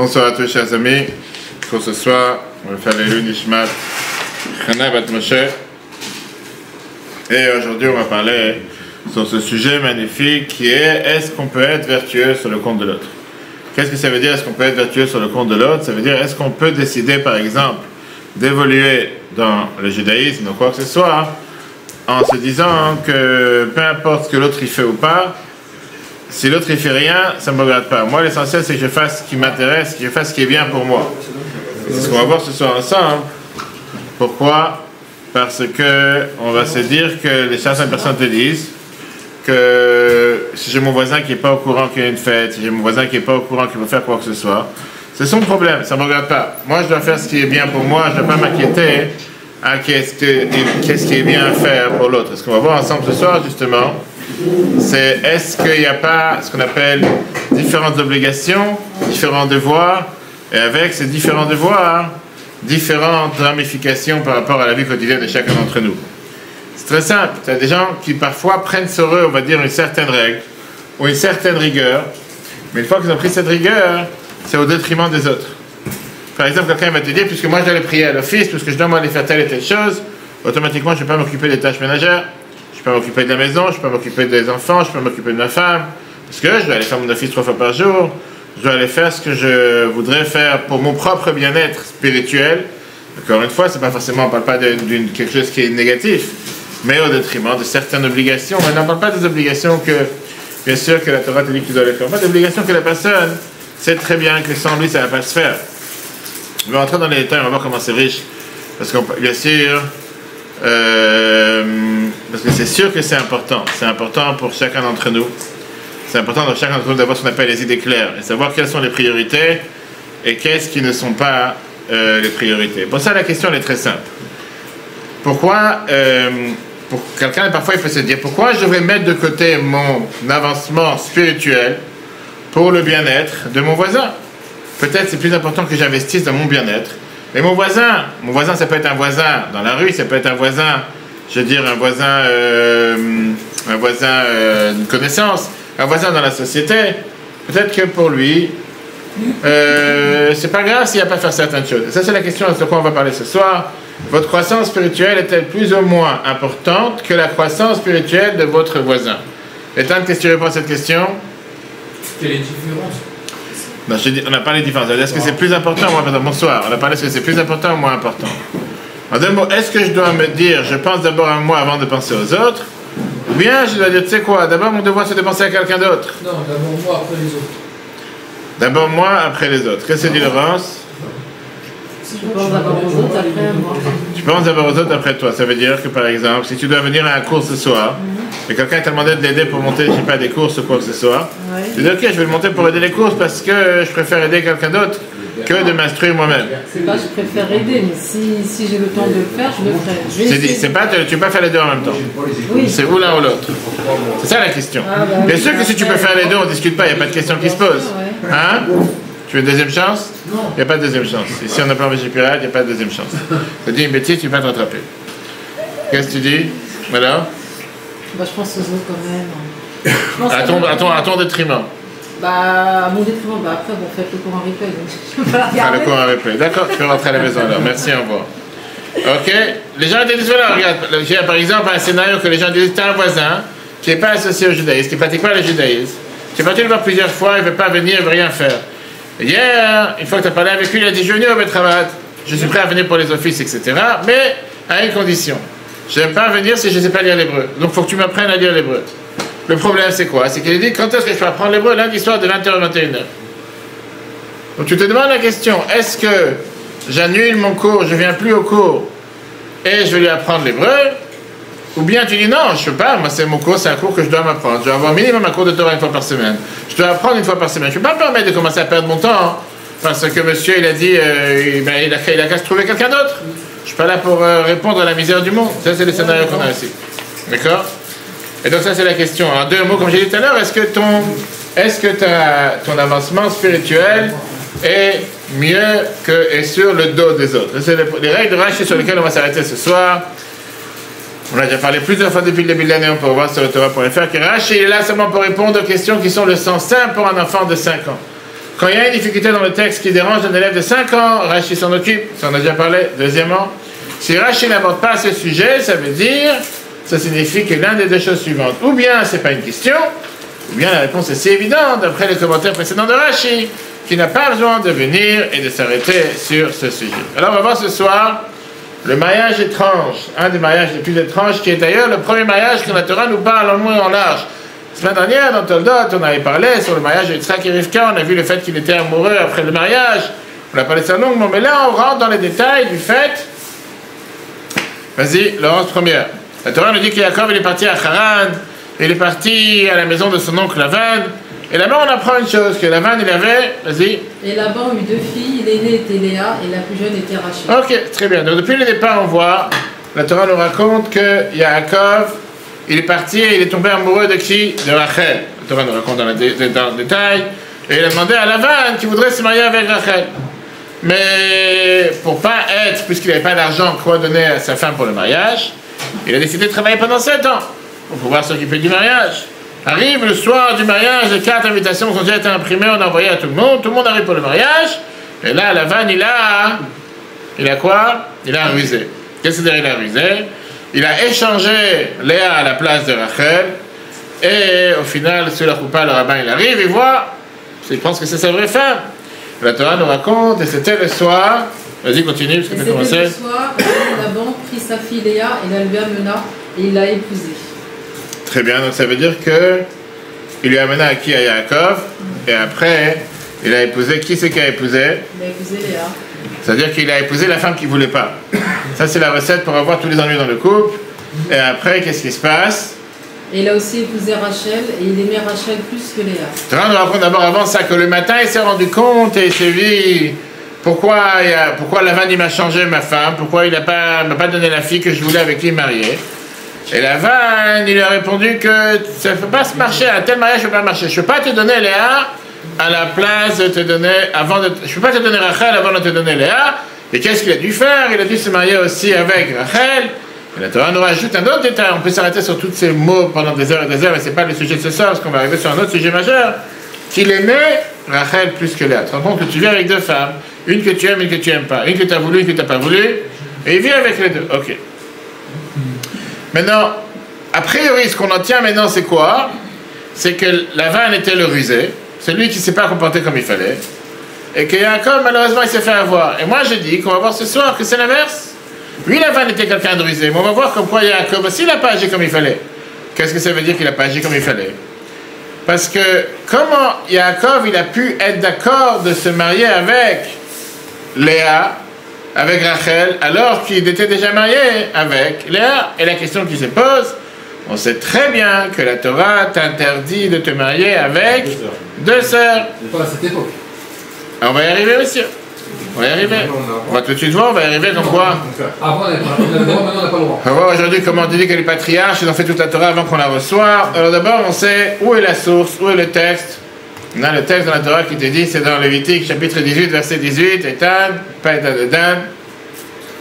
Bonsoir à tous chers amis. Pour ce soir, on va faire les lunes Nishmat Chana Bat Moshe. Et aujourd'hui, on va parler sur ce sujet magnifique qui est: est-ce qu'on peut être vertueux sur le compte de l'autre? Qu'est-ce que ça veut dire, est-ce qu'on peut être vertueux sur le compte de l'autre? Ça veut dire, est-ce qu'on peut décider, par exemple, d'évoluer dans le judaïsme ou quoi que ce soit, en se disant que peu importe ce que l'autre y fait ou pas, si l'autre il fait rien, ça ne me regarde pas. Moi, l'essentiel, c'est que je fasse ce qui m'intéresse, que je fasse ce qui est bien pour moi. C'est ce qu'on va voir ce soir ensemble. Pourquoi? Parce que on va se dire que les certaines personnes te disent que si j'ai mon voisin qui n'est pas au courant qu'il y a une fête, si j'ai mon voisin qui n'est pas au courant qu'il faut faire quoi que ce soit, c'est son problème, ça ne me regarde pas. Moi, je dois faire ce qui est bien pour moi, je ne dois pas m'inquiéter à qu'est-ce qui est bien à faire pour l'autre. Ce qu'on va voir ensemble ce soir, justement, c'est est-ce qu'il n'y a pas ce qu'on appelle différentes obligations, différents devoirs, et avec ces différents devoirs, différentes ramifications par rapport à la vie quotidienne de chacun d'entre nous. C'est très simple. Il y a des gens qui parfois prennent sur eux, on va dire, une certaine règle ou une certaine rigueur, mais une fois qu'ils ont pris cette rigueur, c'est au détriment des autres. Par exemple, quelqu'un va te dire, puisque moi je dois aller prier à l'office, puisque je dois aller faire telle et telle chose, automatiquement je ne vais pas m'occuper des tâches ménagères, je ne vais pas m'occuper de la maison, je ne vais pas m'occuper des enfants, je ne vais pas m'occuper de ma femme, parce que je dois aller faire mon office 3 fois par jour, je dois aller faire ce que je voudrais faire pour mon propre bien-être spirituel. Encore une fois, c'est pas forcément, on ne parle pas de quelque chose qui est négatif, mais au détriment de certaines obligations. On n'en parle pas des obligations que, bien sûr, que la Torah te dit que tu dois les faire, pas des obligations que la personne sait très bien que sans lui, ça ne va pas se faire. On va rentrer dans les détails, on va voir comment c'est riche, parce que bien sûr, parce que c'est sûr que c'est important pour chacun d'entre nous. C'est important pour chacun d'entre nous d'avoir ce qu'on appelle les idées claires et savoir quelles sont les priorités et qu'est-ce qui ne sont pas les priorités. Pour ça, la question elle est très simple. Pourquoi, pour quelqu'un, parfois il peut se dire, pourquoi je devrais mettre de côté mon avancement spirituel pour le bien-être de mon voisin? Peut-être c'est plus important que j'investisse dans mon bien-être. Mais mon voisin, ça peut être un voisin dans la rue, ça peut être un voisin, je veux dire un voisin d'une connaissance, un voisin dans la société. Peut-être que pour lui, c'est pas grave s'il n'y a pas à faire certaines choses. Et ça, c'est la question de quoi on va parler ce soir. Votre croissance spirituelle est-elle plus ou moins importante que la croissance spirituelle de votre voisin? Ethan, qu'est-ce que tu réponds à cette question? Quelle est la différence? Ben, on n'a pas les différences. Est-ce que c'est plus important ou moins important? Bonsoir. On a parlé est-ce que c'est plus important ou moins important. En deux mots, est-ce que je dois me dire je pense d'abord à moi avant de penser aux autres? Ou bien je dois dire, tu sais quoi, d'abord mon devoir c'est de penser à quelqu'un d'autre? Non, d'abord moi après les autres. D'abord moi après les autres. Qu'est-ce que dit Laurence? Je pense d'abord aux autres après moi. Tu penses d'abord aux autres après toi. Ça veut dire que par exemple, si tu dois venir à un cours ce soir, et quelqu'un t'a demandé de l'aider pour monter, je sais pas, des courses ou quoi que ce soit, tu dis ok, je vais le monter pour aider les courses parce que je préfère aider quelqu'un d'autre que de m'instruire moi-même. C'est pas je préfère aider, mais si j'ai le temps de le faire, je le ferai. C'est pas, tu peux pas faire les deux en même temps. Oui. C'est ou l'un ou l'autre. C'est ça la question. Bien sûr que si tu peux faire les deux, on ne discute pas, il n'y a pas de question qui se pose. Hein? Tu veux une deuxième chance? Il n'y a pas de deuxième chance. Ici, on n'a pas envie de pirate, il n'y a pas de deuxième chance. Tu dis une bêtise, tu vas te rattraper. Qu'est-ce que tu dis? Voilà. Bah, je pense aux autres quand même. À ton détriment. Bah, à mon détriment, bah après, bon, faites le cours en replay, donc je peux pas la regarder. Le cours en replay. D'accord, tu peux rentrer à la maison alors. Merci, au revoir. Ok? Les gens disent, voilà, regarde, il y a par exemple un scénario que les gens disent, tu as un voisin qui n'est pas associé au judaïsme, qui ne pratique pas le judaïsme. Tu es parti le voir plusieurs fois, il ne veut pas venir, il ne veut rien faire. Hier, une fois que tu as parlé avec lui, il a dit, je vais venir au Betravat, je suis prêt à venir pour les offices, etc. Mais à une condition. Je n'aime pas venir si je ne sais pas lire l'hébreu. Donc il faut que tu m'apprennes à lire l'hébreu. Le problème c'est quoi? C'est qu'il dit, quand est-ce que je peux apprendre l'hébreu? Lundi soir de 20h à 21h. Donc tu te demandes la question, est-ce que j'annule mon cours, je ne viens plus au cours et je vais lui apprendre l'hébreu? Ou bien tu dis non, je ne peux pas, moi c'est mon cours, c'est un cours que je dois m'apprendre. Je dois avoir minimum un cours de Torah une fois par semaine. Je dois apprendre une fois par semaine. Je ne peux pas me permettre de commencer à perdre mon temps parce que monsieur il a dit, il a qu'à se trouver quelqu'un d'autre. Je ne suis pas là pour répondre à la misère du monde. Ça c'est le scénario qu'on a ici. D'accord? Et donc ça c'est la question. En deux mots, comme j'ai dit tout à l'heure, est-ce que ton avancement spirituel est mieux que et sur le dos des autres? C'est les règles de Rashi sur lesquelles on va s'arrêter ce soir. On a déjà parlé plusieurs fois depuis le début de l'année, on peut voir sur le Torah.fr que Rashi est là seulement pour répondre aux questions qui sont le sens simple pour un enfant de 5 ans. Quand il y a une difficulté dans le texte qui dérange un élève de 5 ans, Rashi s'en occupe, ça on a déjà parlé. Deuxièmement, si Rashi n'aborde pas ce sujet, ça veut dire, ça signifie que l'un des deux choses suivantes, ou bien c'est pas une question, ou bien la réponse est si évidente d'après les commentaires précédents de Rashi, qu'il n'a pas besoin de venir et de s'arrêter sur ce sujet. Alors on va voir ce soir le mariage étrange, un des mariages les plus étranges, qui est d'ailleurs le premier mariage que la Torah nous parle en long et en large. La semaine dernière, dans Toldot, on avait parlé sur le mariage de Yitzhak et Rivka, on a vu le fait qu'il était amoureux après le mariage, on a parlé de ça longuement, mais là on rentre dans les détails du fait. Vas-y, Laurence première. La Torah nous dit que Yaakov il est parti à Haran, il est parti à la maison de son oncle Lavan, et là-bas on apprend une chose, que Lavan il avait, vas-y. Et Laban eut 2 filles, l'aînée était Léa et la plus jeune était Rachel. Ok, très bien. Donc depuis le départ on voit, la Torah nous raconte que Yaakov, il est parti et il est tombé amoureux de qui? De Rachel. La Torah nous raconte dans le détail. Et il a demandé à Lavan qui voudrait se marier avec Rachel. Mais pour pas être, puisqu'il n'avait pas d'argent, quoi donner à sa femme pour le mariage, il a décidé de travailler pendant 7 ans pour pouvoir s'occuper du mariage. Arrive le soir du mariage, les cartes d'invitation ont déjà été imprimées, on a envoyé à tout le monde arrive pour le mariage. Et là, Lavan, il a quoi? Il a rusé. Qu'est-ce que c'est qu'il a rusé? Il a échangé Léa à la place de Rachel, et au final, sous la choupa, le rabbin il arrive, il voit, il pense que c'est sa vraie femme. La Torah nous raconte, et c'était le soir, vas-y continue, parce que tu as commencé. C'était le soir, Laban prit sa fille Léa et la lui amena, et il l'a épousée. Très bien, donc ça veut dire que il lui amena à qui? À Yaakov, et après, il a épousé, qui c'est qui a épousé? Il a épousé Léa. C'est-à-dire qu'il a épousé la femme qu'il ne voulait pas. Ça, c'est la recette pour avoir tous les ennuis dans le couple. Et après, qu'est-ce qui se passe? Et il a aussi épousé Rachel, et il aimait Rachel plus que Léa. On nous raconte d'abord avant ça que le matin, il s'est rendu compte et il s'est dit pourquoi Lavan il m'a changé ma femme, pourquoi il m'a pas donné la fille que je voulais avec qui me marier. Et Lavan, il lui a répondu que ça ne peut pas se marcher, un tel mariage ne peut pas marcher. Je ne peux pas te donner Léa à la place de te donner, je peux pas te donner Rachel avant de te donner Léa. Et qu'est-ce qu'il a dû faire? Il a dû se marier aussi avec Rachel. Et la Torah nous rajoute un autre détail. On peut s'arrêter sur tous ces mots pendant des heures et des heures, mais ce n'est pas le sujet de ce soir, parce qu'on va arriver sur un autre sujet majeur. Qu'il aimait Rachel plus que Léa. Tu te rends compte que tu vis avec 2 femmes, une que tu aimes, une que tu n'aimes pas, une que tu as voulu, une que tu n'as pas voulu, et il vit avec les 2. Ok. Maintenant, a priori, ce qu'on en tient maintenant, c'est quoi? C'est que Lavan était le rusé, c'est lui qui ne s'est pas comporté comme il fallait, et que Yaakov, malheureusement, il s'est fait avoir. Et moi, je dis qu'on va voir ce soir que c'est l'inverse. Lui, Lavan était quelqu'un de rusé, mais on va voir comme quoi Yaakov aussi, il n'a pas agi comme il fallait. Qu'est-ce que ça veut dire qu'il n'a pas agi comme il fallait? Parce que comment Yaakov, il a pu être d'accord de se marier avec Léa, avec Rachel, alors qu'il était déjà marié avec Léa? Et la question qui se pose, on sait très bien que la Torah t'interdit de te marier avec 2 sœurs. C'est pas à cette époque. On va y arriver, monsieur. On va y arriver. On va tout de suite voir, on va y arriver comme quoi. Avant, on a le droit, maintenant, on n'a pas le droit. On va voir aujourd'hui comment on dit que les patriarches, ils ont fait toute la Torah avant qu'on la reçoive. Alors d'abord, on sait où est la source, où est le texte. On a le texte dans la Torah qui te dit, c'est dans Lévitique, chapitre 18, verset 18, Etan, pas Etan de Dan.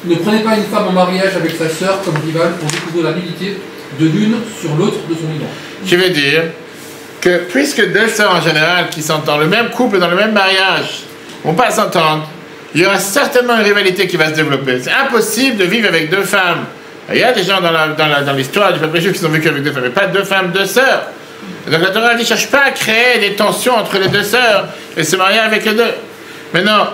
Ne prenez pas une femme en mariage avec sa sœur comme rivale pour découvrir la nudité de l'une sur l'autre de son union. Qui veut dire que puisque 2 sœurs en général qui sont dans le même couple, dans le même mariage, vont pas s'entendre, il y aura certainement une rivalité qui va se développer. C'est impossible de vivre avec 2 femmes. Il y a des gens dans l'histoire du peuple juif qui ont vécu avec 2 femmes, mais pas 2 femmes, 2 sœurs. Et donc la Torah dit, cherche pas à créer des tensions entre les 2 sœurs et se marier avec les 2. Maintenant,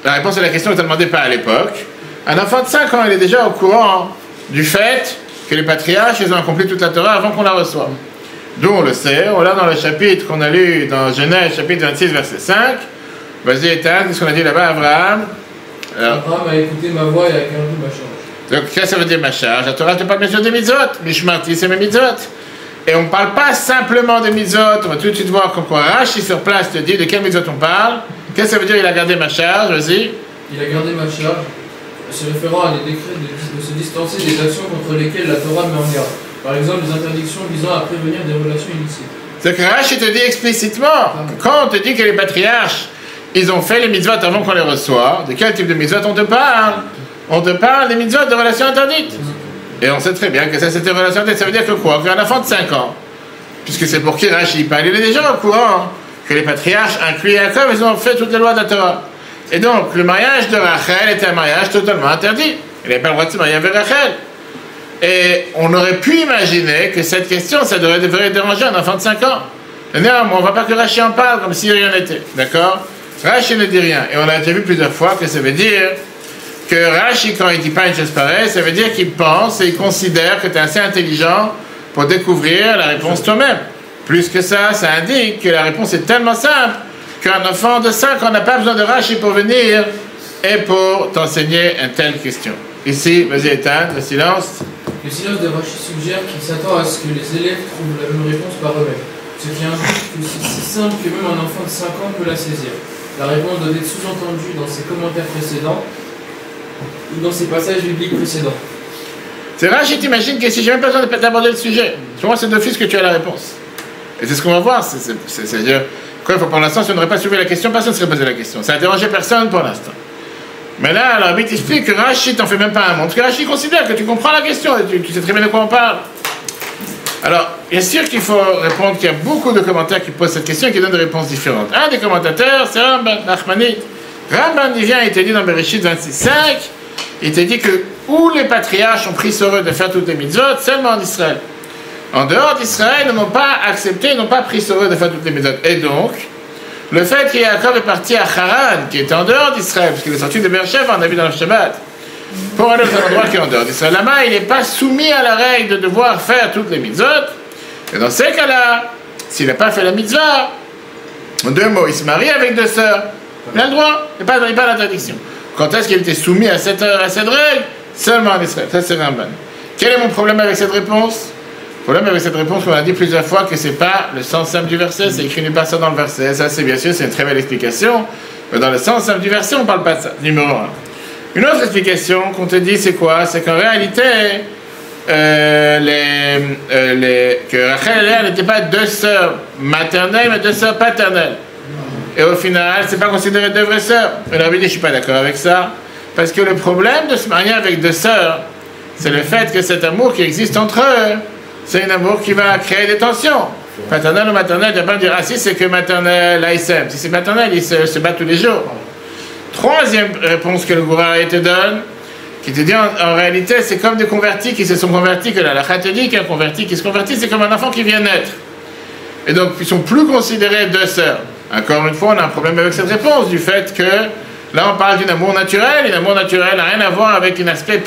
la réponse à la question est demandée pas à l'époque. Un enfant de 5 ans, il est déjà au courant du fait que les patriarches, ils ont accompli toute la Torah avant qu'on la reçoive. D'où on le sait, on l'a dans le chapitre qu'on a lu dans Genèse, chapitre 26, verset 5. Vas-y, Ethan, qu'est-ce qu'on a dit là-bas, Abraham? Abraham a écouté ma voix et a gardé ma charge. Donc, qu'est-ce que ça veut dire ma charge? La Torah te parle bien sûr des mitzvot, Mishmarti, c'est mes mitzvot. Et on ne parle pas simplement des mitzvot, on va tout de suite voir quoi Rashi sur place te dit de quel mitzvot on parle. Qu'est-ce que ça veut dire il a gardé ma charge? Vas-y. Il a gardé ma charge, se référant à des décrets de se distancer des actions contre lesquelles la Torah met en garde. Par exemple, des interdictions visant à prévenir des relations illicites. C'est que Rashi te dit explicitement, que quand on te dit que les patriarches, ils ont fait les mitzvot avant qu'on les reçoive, de quel type de mitzvot on te parle? On te parle des mitzvot de relations interdites. Et on sait très bien que ça c'était relation interdite. Ça veut dire que quoi? Qu'un enfant de 5 ans, puisque c'est pour qui Rashi parle, il est déjà au courant que les patriarches, inclus Yaakov, ils ont fait toutes les lois de la Torah. Et donc, le mariage de Rachel était un mariage totalement interdit. Il n'avait pas le droit de se marier avec Rachel. Et on aurait pu imaginer que cette question, ça devrait déranger un enfant de 5 ans. Non, on ne voit pas que Rashi en parle comme si rien n'était. D'accord? Rashi ne dit rien. Et on a déjà vu plusieurs fois que ça veut dire que Rashi, quand il ne dit pas une chose pareille, ça veut dire qu'il pense et il considère que tu es assez intelligent pour découvrir la réponse toi-même. Plus que ça indique que la réponse est tellement simple qu'un enfant de 5 ans n'a pas besoin de Rashi pour venir et pour t'enseigner une telle question. Ici, vas-y, éteindre, le silence. Le silence de Rashi suggère qu'il s'attend à ce que les élèves trouvent la même réponse par eux-mêmes. Ce qui indique que c'est si simple que même un enfant de 5 ans peut la saisir. La réponse doit être sous-entendue dans ses commentaires précédents ou dans ses passages bibliques précédents. C'est Rashi, t'imagines que si j'ai même pas besoin d'aborder le sujet, pour moi c'est d'office que tu as la réponse. Et c'est ce qu'on va voir, c'est-à-dire, pour l'instant, si on n'aurait pas soulevé la question, personne ne serait posé la question. Ça n'a dérangé personne pour l'instant. Mais là, alors, Rabbi t'explique que Rashi t'en fait même pas un monde. Parce que Rashi considère que tu comprends la question, et tu sais très bien de quoi on parle. Alors, bien sûr qu'il faut répondre qu'il y a beaucoup de commentaires qui posent cette question et qui donnent des réponses différentes. Un des commentateurs, c'est Ramban Nachmanite. Ramban, il vient, il te dit dans Bereshit 26.5, il te dit que où les patriarches ont pris sur eux de faire toutes les mitzvot, seulement en Israël. En dehors d'Israël, ils n'ont pas accepté, ils n'ont pas pris sur eux de faire toutes les mitzvot. Et donc, le fait que Yaakov est parti à Haran, qui est en dehors d'Israël, parce qu'il est sorti de Beersheba, on a vu dans le Shabbat, pour aller dans un endroit qui est en dehors d'Israël, là-bas, il n'est pas soumis à la règle de devoir faire toutes les mitzvot. Et dans ces cas-là, s'il n'a pas fait la mitzvah, en 2 mots, il se marie avec 2 sœurs. Il a le droit, il n'y a pas d'interdiction. Quand est-ce qu'il était soumis à cette règle? Seulement en Israël. Ça, c'est Ramban. Quel est mon problème avec cette réponse? Le problème avec cette réponse, on a dit plusieurs fois que ce n'est pas le sens simple du verset, c'est écrit nulle part ça dans le verset. Ça, c'est bien sûr, c'est une très belle explication. Mais dans le sens simple du verset, on ne parle pas de ça. Numéro 1. Une autre explication qu'on te dit, c'est quoi? C'est qu'en réalité, que Rachel et Léa n'étaient pas 2 sœurs maternelles, mais 2 sœurs paternelles. Et au final, c'est pas considéré 2 vraies sœurs. Et Rabbi dit, je suis pas d'accord avec ça, parce que le problème de se marier avec 2 sœurs, c'est le fait que cet amour qui existe entre eux, c'est un amour qui va créer des tensions. Paternel ou maternel, tu vas pas me dire, ah si c'est que maternel, là ils s'aiment. Si c'est maternel, ils se battent tous les jours. Troisième réponse que le Gourara te donne, qui te dit en réalité, c'est comme des convertis qui se sont convertis, que la halakha te dit qu'un converti qui se convertit, c'est comme un enfant qui vient naître. Et donc, ils sont plus considérés 2 sœurs. Encore une fois, on a un problème avec cette réponse, du fait que là, on parle d'un amour naturel, et l'amour naturel n'a rien à voir avec un aspect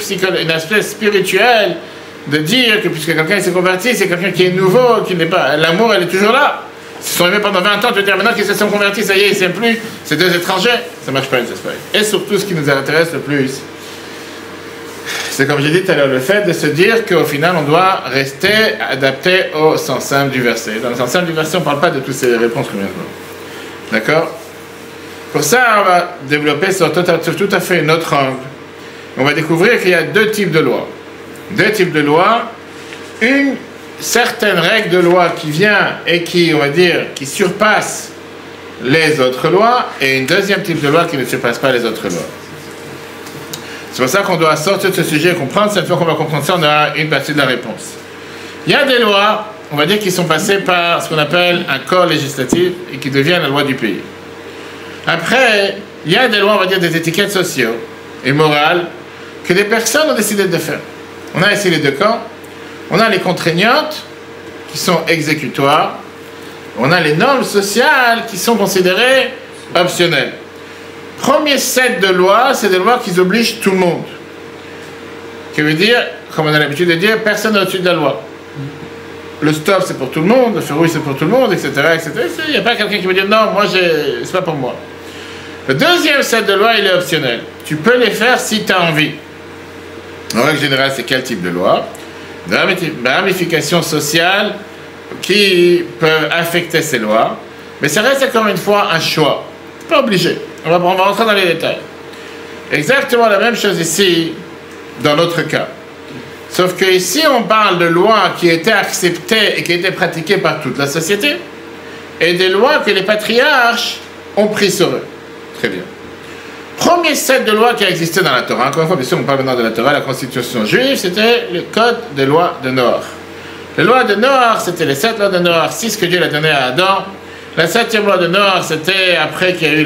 spirituel, de dire que puisque quelqu'un s'est converti, c'est quelqu'un qui est nouveau, qui n'est pas. L'amour, elle est toujours là. Ils se sont aimés pendant 20 ans, tu veux dire maintenant qu'ils se sont convertis, ça y est, ils ne s'aiment plus, c'est 2 étrangers. Ça ne marche pas une chose pareille. Et surtout, ce qui nous intéresse le plus, c'est comme j'ai dit tout à l'heure, le fait de se dire qu'au final, on doit rester adapté au sens simple du verset. Dans le sens simple du verset, on ne parle pas de toutes ces réponses qu'on vient de voir. D'accord? Pour ça, on va développer sur tout à fait un autre angle. On va découvrir qu'il y a 2 types de lois. 2 types de lois. Une certaine règle de loi qui vient et qui, on va dire, qui surpasse les autres lois, et une deuxième type de loi qui ne surpasse pas les autres lois. C'est pour ça qu'on doit sortir de ce sujet et comprendre. Cette fois qu'on va comprendre ça, on aura une partie de la réponse. Il y a des lois, on va dire, qui sont passées par ce qu'on appelle un corps législatif et qui deviennent la loi du pays. Après, il y a des lois, on va dire, des étiquettes sociales et morales que des personnes ont décidé de faire. On a ici les 2 camps. On a les contraignantes qui sont exécutoires. On a les normes sociales qui sont considérées optionnelles. Premier set de lois, c'est des lois qui obligent tout le monde. Qui veut dire, comme on a l'habitude de dire, personne n'est au-dessus de la loi. Le stop, c'est pour tout le monde, le feu rouge, c'est pour tout le monde, etc. etc. Il n'y a pas quelqu'un qui veut dire non, moi, c'est pas pour moi. Le deuxième set de lois, il est optionnel. Tu peux les faire si tu as envie. En règle générale, c'est quel type de loi? Des ramifications sociales qui peuvent affecter ces lois, mais ça reste encore une fois un choix. Pas obligé. On va rentrer dans les détails. Exactement la même chose ici, dans notre cas. Sauf que ici, on parle de lois qui étaient acceptées et qui étaient pratiquées par toute la société, et des lois que les patriarches ont pris sur eux. Très bien. Premier set de lois qui a existé dans la Torah. Encore une fois, bien sûr, on parle maintenant de la Torah, la constitution juive, c'était le code des lois de Noach. Les lois de Noach, c'était les 7 lois de Noach, 6 que Dieu a données à Adam, La 7e loi de Noach, c'était après qu'il y a eu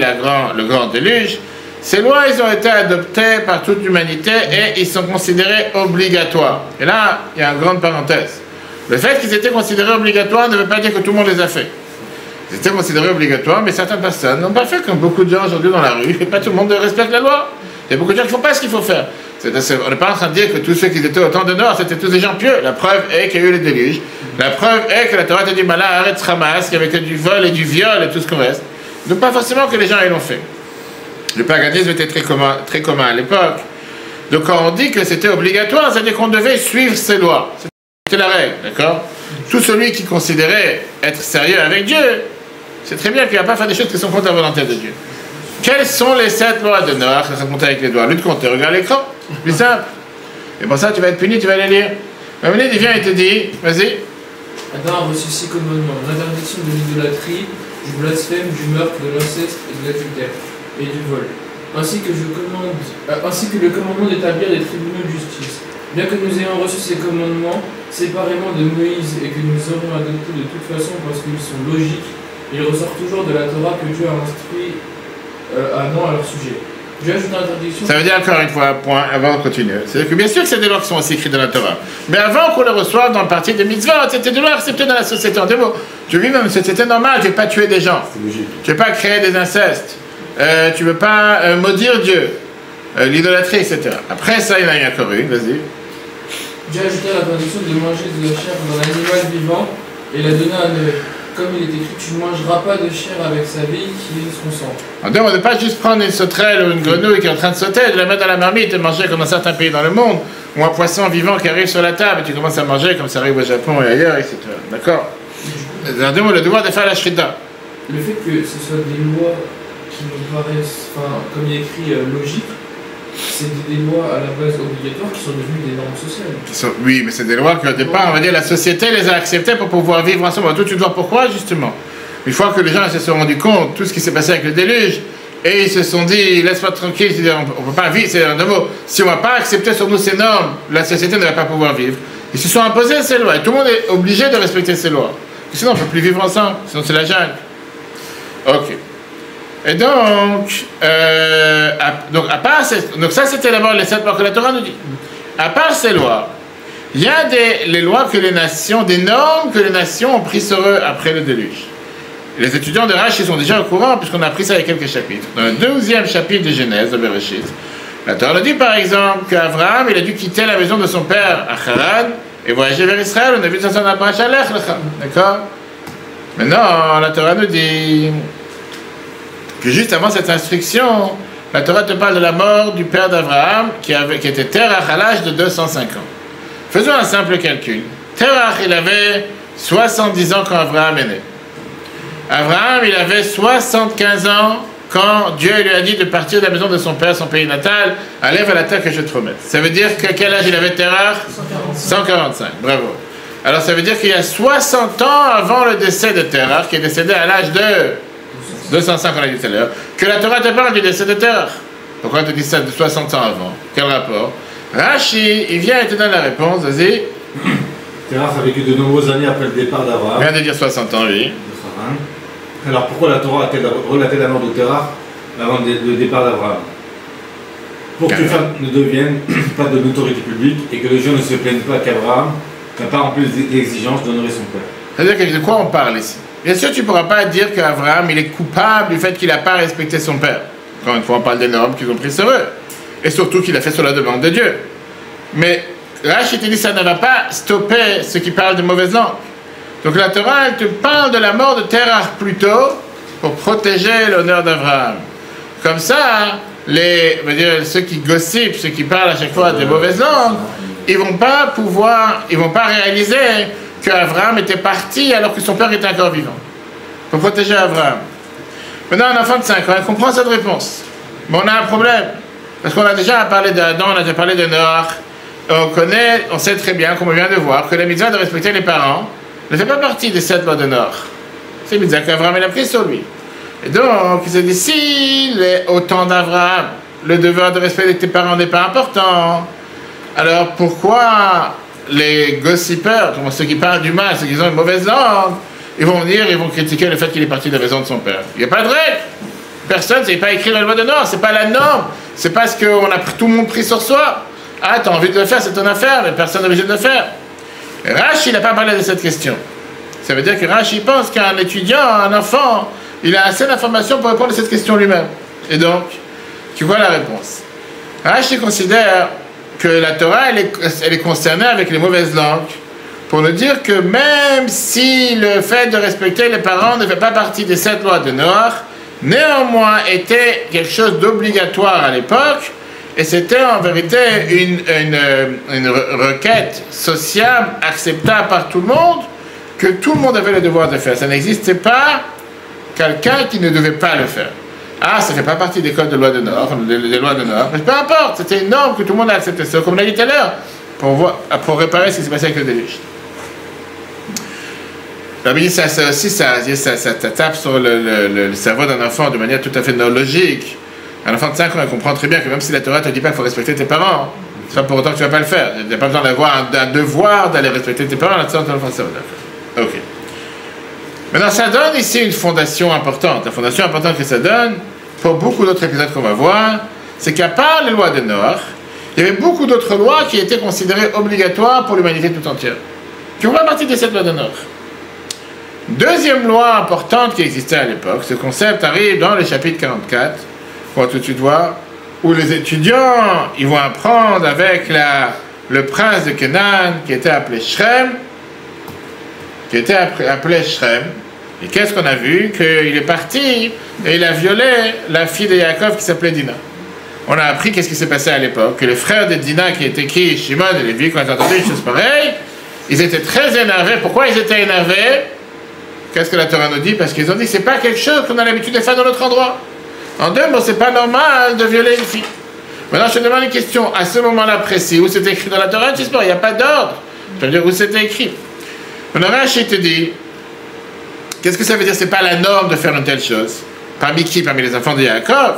le grand déluge. Ces lois, ils ont été adoptées par toute l'humanité et ils sont considérés obligatoires. Et là, il y a une grande parenthèse. Le fait qu'ils étaient considérés obligatoires ne veut pas dire que tout le monde les a fait. Ils étaient considérés obligatoires, mais certaines personnes n'ont pas fait comme beaucoup de gens aujourd'hui dans la rue, et pas tout le monde respecte la loi. Il y a beaucoup de gens qui ne font pas ce qu'il faut faire. On n'est pas en train de dire que tous ceux qui étaient au temps de Noach, c'était tous des gens pieux. La preuve est qu'il y a eu le déluge. La preuve est que la Torah te dit, Mala, arrête Hamas, qu'il y avait que du vol et du viol et tout ce qu'on reste. Donc pas forcément que les gens l'ont fait. Le paganisme était très commun à l'époque. Donc quand on dit que c'était obligatoire, c'est-à-dire qu'on devait suivre ces lois. C'était la règle, d'accord? Tout celui qui considérait être sérieux avec Dieu, c'est très bien qu'il ne va pas faire des choses qui sont contre la volonté de Dieu. Quelles sont les 7 lois de Noach? Ça se compte avec les doigts. Lutte contre, regarde l'écran. Plus simple. Et pour ça, tu vas être puni, tu vas les lire. Mamounid, il vient et te dit, vas-y. Adam a reçu 6 commandements: l'interdiction de l'idolâtrie, du blasphème, du meurtre, de l'inceste et de l'adultère, et du vol. Ainsi que le commandement d'établir des tribunaux de justice. Bien que nous ayons reçu ces commandements séparément de Moïse et que nous aurions adoptés de toute façon parce qu'ils sont logiques, ils ressortent toujours de la Torah que Dieu a instruit à leur sujet. Dieu ajoute l'interdiction. Ça veut dire encore une fois, point, avant de continuer. C'est-à-dire que bien sûr que c'est des lois qui sont aussi écrites dans la Torah. Mais avant qu'on les reçoive dans le parti des mitzvot, c'était des lois acceptées dans la société. En deux mots, tu vis dans une société normale, tu ne veux pas tuer des gens. Tu ne veux pas créer des incestes. Tu ne veux pas maudire Dieu. L'idolâtrie, etc. Après ça, il y en a encore une, vas-y. Dieu a ajouté l'interdiction de manger de la chair d'un animal vivant et l'a donné à Noé. Comme il est écrit, tu ne mangeras pas de chair avec sa vie qui est son sang. On ne demande pas juste prendre une sauterelle ou une grenouille qui est en train de sauter, de la mettre dans la marmite et manger comme dans certains pays dans le monde, ou un poisson vivant qui arrive sur la table et tu commences à manger comme ça arrive au Japon et ailleurs, etc. D'accord? On demande le devoir de faire la shrita. Le fait que ce soit des lois qui nous paraissent, comme il est écrit, logiques, c'est des lois à la base obligatoires qui sont devenues des normes sociales. Oui, mais c'est des lois qu'au départ, on va dire, la société les a acceptées pour pouvoir vivre ensemble. Toi, tu dois pourquoi, justement? Une fois que les gens se sont rendus compte tout ce qui s'est passé avec le déluge, et ils se sont dit, laisse-moi tranquille, on ne peut pas vivre, c'est un mot. Si on ne va pas accepter sur nous ces normes, la société ne va pas pouvoir vivre. Ils se sont imposés ces lois, et tout le monde est obligé de respecter ces lois. Sinon, on ne peut plus vivre ensemble, sinon c'est la jungle. Ok. Et donc donc ça c'était d'abord les 7 lois que la Torah nous dit. À part ces lois, il y a les lois que les nations, des normes que les nations ont prises sur eux après le déluge. Les étudiants de Rashi sont déjà au courant puisqu'on a appris ça il y a quelques chapitres. Dans le 12e chapitre de Genèse, de Bereshit, la Torah nous dit par exemple qu'Abraham il a dû quitter la maison de son père à Haran et voyager vers Israël. On a vu ça dans la paracha Lech Lecha. D'accord? Maintenant, la Torah nous dit que juste avant cette instruction, la Torah te parle de la mort du père d'Abraham qui était Terach à l'âge de 205 ans. Faisons un simple calcul. Terach, il avait 70 ans quand Abraham est né. Abraham, il avait 75 ans quand Dieu lui a dit de partir de la maison de son père, son pays natal, aller vers la terre que je te promets. Ça veut dire qu'à quel âge il avait Terach? 145. Bravo. Alors ça veut dire qu'il y a 60 ans avant le décès de Terach, qui est décédé à l'âge de 205, on a dit tout à l'heure, que la Torah te parle du décès de Terach. Pourquoi on te dit ça de 60 ans avant? Quel rapport? Rashi, il vient et te donne la réponse, vas-y. Terach a vécu de nombreuses années après le départ d'Abraham. Il vient de dire 60 ans, oui. Alors pourquoi la Torah a-t-elle relaté la mort de Terach avant le départ d'Abraham? Pour que les femmes ne deviennent pas de l'autorité publique et que les gens ne se plaignent pas qu'Abraham n'a pas rempli les exigences d'honorer son père. C'est-à-dire de quoi on parle ici? Bien sûr, tu ne pourras pas dire qu'Abraham il est coupable du fait qu'il n'a pas respecté son père. Encore une fois, on parle des normes qu'ils ont prises sur eux. Et surtout qu'il a fait sur la demande de Dieu. Mais Rashi te dit ça ne va pas stopper ce qui parle de mauvaise langue. Donc la Torah, elle te parle de la mort de Terach plutôt pour protéger l'honneur d'Abraham. Comme ça, ceux qui gossipent, ceux qui parlent à chaque fois des mauvaises langues, ils vont pas réaliser qu'Abraham était parti alors que son père était encore vivant. Pour protéger Abraham. Maintenant, un enfant de 5 ans, il comprend cette réponse. Mais on a un problème. Parce qu'on a déjà parlé d'Adam, on a déjà parlé de Noach. On sait très bien, comme on vient de voir, que la mitzvah de respecter les parents ne fait pas partie des 7 lois de Noach. C'est une mitzvah qu'Abraham a pris sur lui. Et donc, il se dit, si au temps d'Abraham, le devoir de respect de tes parents n'est pas important, alors pourquoi les gossipeurs, ceux qui parlent du mal, ceux qui ont une mauvaise langue, ils vont venir, ils vont critiquer le fait qu'il est parti de la maison de son père. Il n'y a pas de règle. Personne, c'est pas écrit dans la loi de Noach, c'est pas la norme. C'est parce qu'on a tout le monde pris sur soi. Ah, t'as envie de le faire, c'est ton affaire, mais personne n'est obligé de le faire. Rashi, il n'a pas parlé de cette question. Ça veut dire que Rashi pense qu'un étudiant, un enfant, il a assez d'informations pour répondre à cette question lui-même. Et donc, tu vois la réponse. Rashi considère que la Torah, elle est concernée avec les mauvaises langues, pour nous dire que même si le fait de respecter les parents ne fait pas partie des 7 lois de Noach, néanmoins était quelque chose d'obligatoire à l'époque, et c'était en vérité une requête sociale acceptable par tout le monde, que tout le monde avait le devoir de faire. Ça n'existait pas quelqu'un qui ne devait pas le faire. Ah, ça ne fait pas partie des codes de loi de Noach, des lois de Noach, mais peu importe, c'était une norme que tout le monde a accepté. C'est comme on l'a dit tout à l'heure, pour réparer ce qui s'est passé avec le déluge. La Bible, ça tape sur le cerveau d'un enfant de manière tout à fait logique. Un enfant de 5 ans, il comprend très bien que même si la Torah ne te dit pas qu'il faut respecter tes parents, c'est pas pour autant que tu ne vas pas le faire. Il n'y a pas besoin d'avoir un devoir d'aller respecter tes parents, là-dessus, l'enfant sait. Ok. Maintenant, ça donne ici une fondation importante. La fondation importante que ça donne, pour beaucoup d'autres épisodes qu'on va voir, c'est qu'à part les lois de Noach, il y avait beaucoup d'autres lois qui étaient considérées obligatoires pour l'humanité tout entière, qui font pas partie de cette loi de Noach. Deuxième loi importante qui existait à l'époque, ce concept arrive dans le chapitre 44, on va tout de suite voir, où les étudiants, ils vont apprendre avec le prince de Canaan, qui était appelé Shrem, et qu'est-ce qu'on a vu? Qu'il est parti et il a violé la fille de Yaakov qui s'appelait Dina. On a appris qu'est-ce qui s'est passé à l'époque, que les frères de Dina, qui étaient qui? Shimon et Lévi, quand ils ont entendu une chose pareille, ils étaient très énervés. Pourquoi ils étaient énervés? Qu'est-ce que la Torah nous dit? Parce qu'ils ont dit que c'est pas quelque chose qu'on a l'habitude de faire dans notre endroit. En deux mots, c'est pas normal de violer une fille. Maintenant, je te demande une question. À ce moment-là précis, où c'était écrit dans la Torah, il n'y a pas d'ordre. Je veux dire où c'était écrit. Maintenant, Rashi te dit, qu'est-ce que ça veut dire? C'est pas la norme de faire une telle chose. Parmi qui? Parmi les enfants de Yaakov.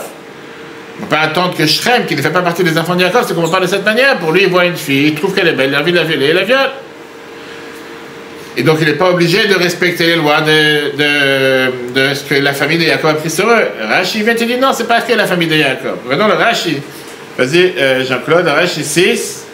On ne peut pas attendre que Shrem, qui ne fait pas partie des enfants de Yaakov, c'est qu'on parle de cette manière. Pour lui, il voit une fille, il trouve qu'elle est belle, il a envie de la violer, il la viole. Et donc, il n'est pas obligé de respecter les lois de ce que la famille de Yaakov a pris sur eux. Rashi vient te dire non, c'est pas que la famille de Yaakov. Regardons le Rashi. Vas-y, Jean-Claude, Rashi 6,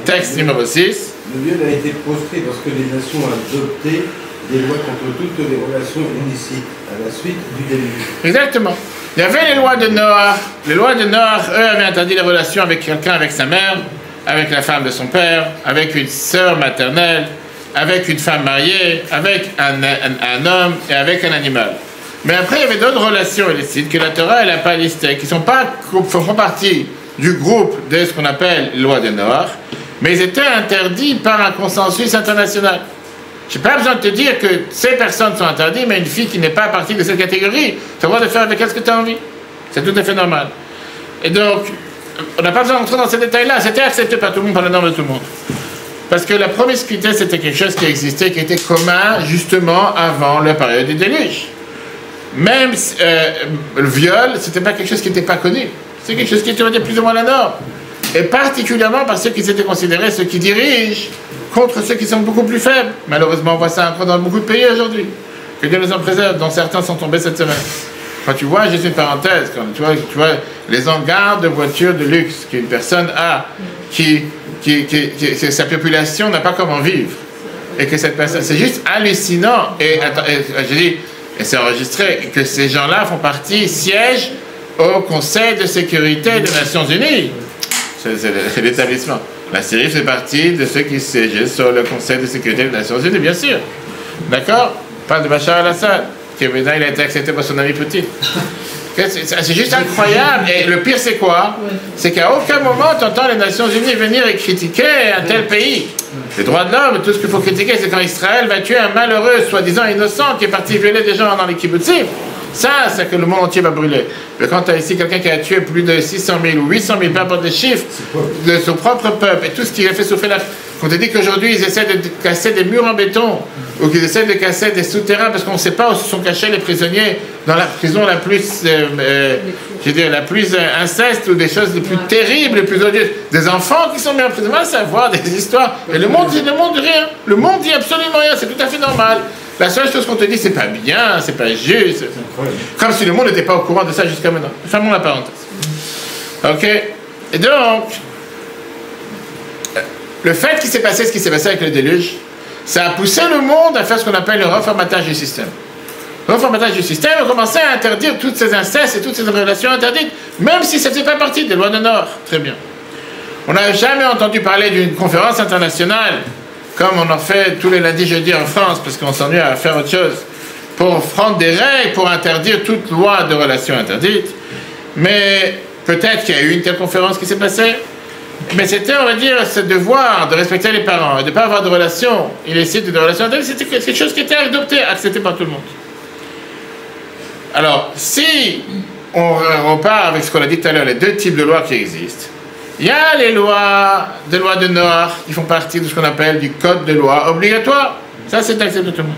texte numéro 6. Le viol a été proscrit parce que les nations ont adopté des lois contre toutes les relations illicites à la suite du déluge. Exactement. Il y avait les lois de Noach. Les lois de Noach, eux, avaient interdit les relations avec quelqu'un, avec sa mère, avec la femme de son père, avec une sœur maternelle, avec une femme mariée, avec un homme et avec un animal. Mais après, il y avait d'autres relations illicites que la Torah, elle n'a pas listées, qui font partie du groupe de ce qu'on appelle les lois de Noach, mais ils étaient interdits par un consensus international. Je n'ai pas besoin de te dire que ces personnes sont interdites, mais une fille qui n'est pas partie de cette catégorie, tu as le droit de faire avec elle ce que tu as envie. C'est tout à fait normal. Et donc, on n'a pas besoin d'entrer dans ces détails-là. C'était accepté par tout le monde, par la norme de tout le monde. Parce que la promiscuité, c'était quelque chose qui existait, qui était commun, justement, avant la période du déluge. Même le viol, c'était pas quelque chose qui n'était pas connu. C'est quelque chose qui était plus ou moins la norme. Et particulièrement par ceux qui étaient considérés ceux qui dirigent contre ceux qui sont beaucoup plus faibles. Malheureusement, on voit ça encore dans beaucoup de pays aujourd'hui. Que Dieu nous en préserve, dont certains sont tombés cette semaine. Quand tu vois, juste une parenthèse, quand tu vois les hangars de voitures de luxe qu'une personne a, que sa population n'a pas comment vivre. Et que cette personne, c'est juste hallucinant. Et je dis, et c'est enregistré, que ces gens-là font partie, siègent au Conseil de sécurité des Nations Unies. C'est l'établissement. La Syrie fait partie de ceux qui siègent sur le Conseil de sécurité des Nations Unies, bien sûr. D'accord? Pas de Bachar al-Assad, qui maintenant il a été accepté par son ami Poutine. C'est juste incroyable. Et le pire, c'est quoi? C'est qu'à aucun moment, tu entends les Nations Unies venir et critiquer un tel pays. Les droits de l'homme, tout ce qu'il faut critiquer, c'est quand Israël va tuer un malheureux, soi-disant innocent, qui est parti violer des gens dans les kibbutzim. Ça, c'est que le monde entier va brûler. Mais quand tu as ici quelqu'un qui a tué plus de 600 000 ou 800 000, peu importe les chiffres, de son propre peuple, et tout ce qui a fait souffrir la... Quand on te dit qu'aujourd'hui, ils essaient de casser des murs en béton, ou qu'ils essaient de casser des souterrains, parce qu'on ne sait pas où se sont cachés les prisonniers dans la prison la plus, la plus inceste, ou des choses les plus terribles, les plus odieuses. Des enfants qui sont mis en prison, à savoir des histoires. Et le monde dit rien. Le monde dit absolument rien, c'est tout à fait normal. La seule chose qu'on te dit, c'est pas bien, c'est pas juste. Comme si le monde n'était pas au courant de ça jusqu'à maintenant. Fermons la parenthèse. Ok? Et donc, le fait qu'il s'est passé ce qui s'est passé avec le déluge, ça a poussé le monde à faire ce qu'on appelle le reformatage du système. Le reformatage du système a commencé à interdire toutes ces incestes et toutes ces relations interdites, même si ça ne faisait pas partie des lois de Nord. Très bien. On n'a jamais entendu parler d'une conférence internationale, comme on en fait tous les lundis, jeudis en France, parce qu'on s'ennuie à faire autre chose, pour prendre des règles, pour interdire toute loi de relations interdites. Mais peut-être qu'il y a eu une telle conférence qui s'est passée, mais c'était, on va dire, ce devoir de respecter les parents et de ne pas avoir de relations illicites, de relations interdites, c'était quelque chose qui était adopté, accepté par tout le monde. Alors, si on repart avec ce qu'on a dit tout à l'heure, les deux types de lois qui existent, il y a les lois de Noach qui font partie de ce qu'on appelle du code de loi obligatoire. Ça, c'est accepté de tout le monde.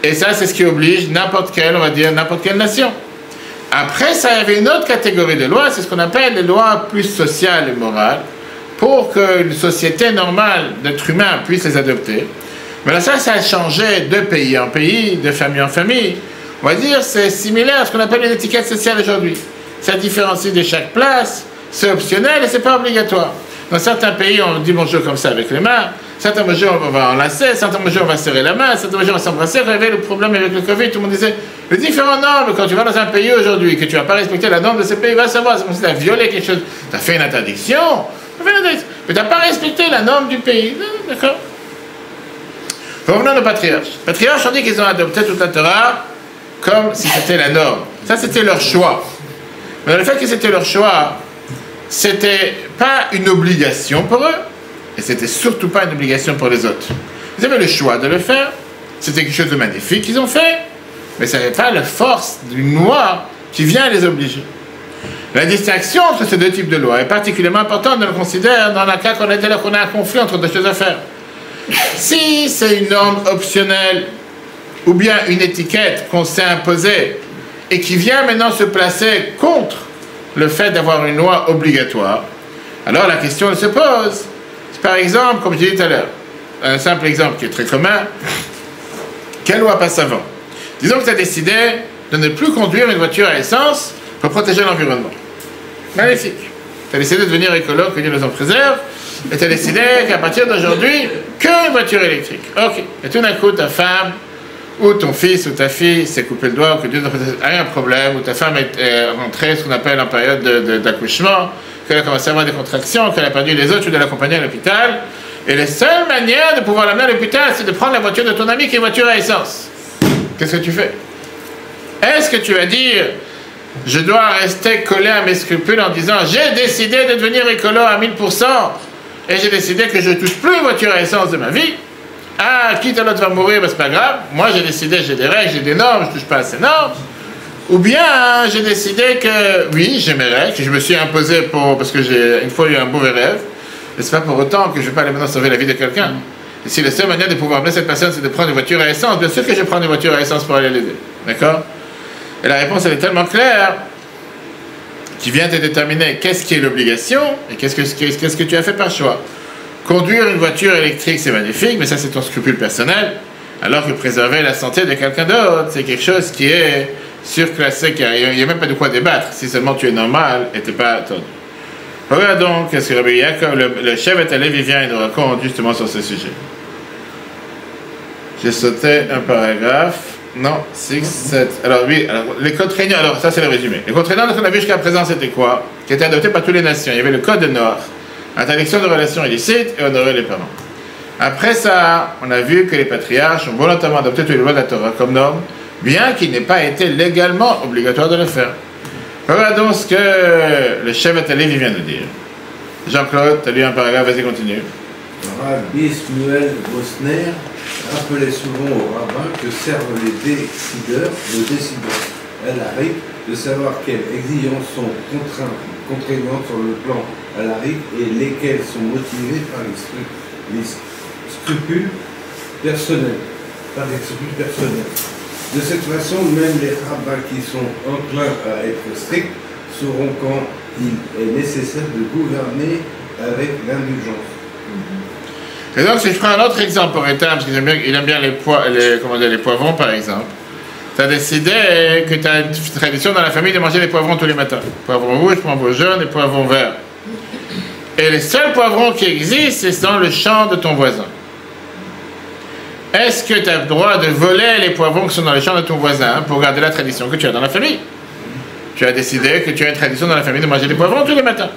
Et ça, c'est ce qui oblige n'importe quelle, on va dire, n'importe quelle nation. Après, ça, il y avait une autre catégorie de lois, c'est ce qu'on appelle les lois plus sociales et morales, pour qu'une société normale d'êtres humains puisse les adopter. Mais là, ça a changé de pays en pays, de famille en famille. On va dire c'est similaire à ce qu'on appelle une étiquette sociale aujourd'hui. Ça différencie de chaque place, c'est optionnel et c'est pas obligatoire. Dans certains pays, on dit bonjour comme ça avec les mains. Certains bonjours, on va enlacer. Certains bonjours, on va serrer la main. Certains bonjours, on va s'embrasser. Quand il y avait le problème avec le Covid, tout le monde disait le différent normes. Quand tu vas dans un pays aujourd'hui, que tu vas pas respecter la norme de ce pays, va savoir. C'est comme si tu as violé quelque chose. Tu as fait une interdiction. Mais tu n'as pas respecté la norme du pays. D'accord. Revenons aux patriarches. Les patriarches ont dit qu'ils ont adopté toute la Torah comme si c'était la norme. Ça, c'était leur choix. Mais le fait que c'était leur choix, c'était pas une obligation pour eux, et c'était surtout pas une obligation pour les autres. Ils avaient le choix de le faire, c'était quelque chose de magnifique qu'ils ont fait, mais ça n'avait pas la force d'une loi qui vient les obliger. La distinction entre ces deux types de lois est particulièrement importante, on le considère dans le cas qu'on a un conflit entre deux choses à faire. Si c'est une norme optionnelle, ou bien une étiquette qu'on s'est imposée et qui vient maintenant se placer contre le fait d'avoir une loi obligatoire, alors la question se pose. Par exemple, comme je disais tout à l'heure, un simple exemple qui est très commun, quelle loi passe avant? Disons que tu as décidé de ne plus conduire une voiture à essence pour protéger l'environnement. Magnifique. Tu as décidé de devenir écologue, que Dieu nous en préserve, et tu as décidé qu'à partir d'aujourd'hui, qu'une voiture électrique. Ok. Et tout d'un coup, ta femme ou ton fils ou ta fille s'est coupé le doigt, ou que Dieu a un problème, ou ta femme est rentrée ce qu'on appelle en période d'accouchement, qu'elle a commencé à avoir des contractions, qu'elle a perdu les os, tu dois l'accompagner à l'hôpital. Et la seule manière de pouvoir l'amener à l'hôpital, c'est de prendre la voiture de ton ami qui est une voiture à essence. Qu'est-ce que tu fais? Est-ce que tu vas dire, je dois rester collé à mes scrupules en disant, j'ai décidé de devenir écolo à 1000%, et j'ai décidé que je ne touche plus une voiture à essence de ma vie? Ah, quitte à l'autre va mourir, ben c'est pas grave. Moi j'ai décidé, j'ai des règles, j'ai des normes, je touche pas à ces normes. Ou bien j'ai décidé que oui, j'ai mes règles, que je me suis imposé parce que j'ai une fois eu un mauvais rêve. Mais c'est pas pour autant que je vais pas aller maintenant sauver la vie de quelqu'un. Et si la seule manière de pouvoir amener cette personne c'est de prendre une voiture à essence, bien sûr que je vais prendre une voiture à essence pour aller l'aider. D'accord? Et la réponse elle est tellement claire qui vient de déterminer qu'est-ce qui est l'obligation et qu'est-ce que tu as fait par choix. Conduire une voiture électrique, c'est magnifique, mais ça, c'est ton scrupule personnel. Alors que préserver la santé de quelqu'un d'autre, c'est quelque chose qui est surclassé, il n'y a même pas de quoi débattre, si seulement tu es normal et tu n'es pas attendu. Regarde donc ce que Rabbi Yaakov, le Shevet HaLevi vient et nous raconte justement sur ce sujet. J'ai sauté un paragraphe. Non, 6, 7. Alors oui, les contraignants, alors ça c'est le résumé. Les contraignants qu'on a vu jusqu'à présent, c'était quoi? Qui étaient adoptés par toutes les nations. Il y avait le code de Noach. Interdiction de relations illicites et honorer les parents. Après ça, on a vu que les patriarches ont volontairement adopté toutes les lois de la Torah comme norme, bien qu'il n'ait pas été légalement obligatoire de le faire. Regardons ce que le Shevet HaLevi vient de dire. Jean-Claude, tu as lu un paragraphe, vas-y, continue. Rabbi Shmuel Bosner rappelait souvent aux rabbins que servent les décideurs, Elle arrive de savoir quelles exigences sont contraignantes sur le plan halakhique et lesquelles sont motivées par les scrupules personnels. De cette façon, même les rabbins qui sont enclins à être stricts sauront quand il est nécessaire de gouverner avec l'indulgence. Et donc, si je prends un autre exemple pour Etam, parce qu'il aime bien les poivrons, par exemple, tu as décidé que tu as une tradition dans la famille de manger des poivrons tous les matins. Poivrons rouges, poivrons jaunes et poivrons verts. Et les seuls poivrons qui existent, c'est dans le champ de ton voisin. Est-ce que tu as le droit de voler les poivrons qui sont dans le champ de ton voisin pour garder la tradition que tu as dans la famille? Tu as décidé que tu as une tradition dans la famille de manger des poivrons tous les matins.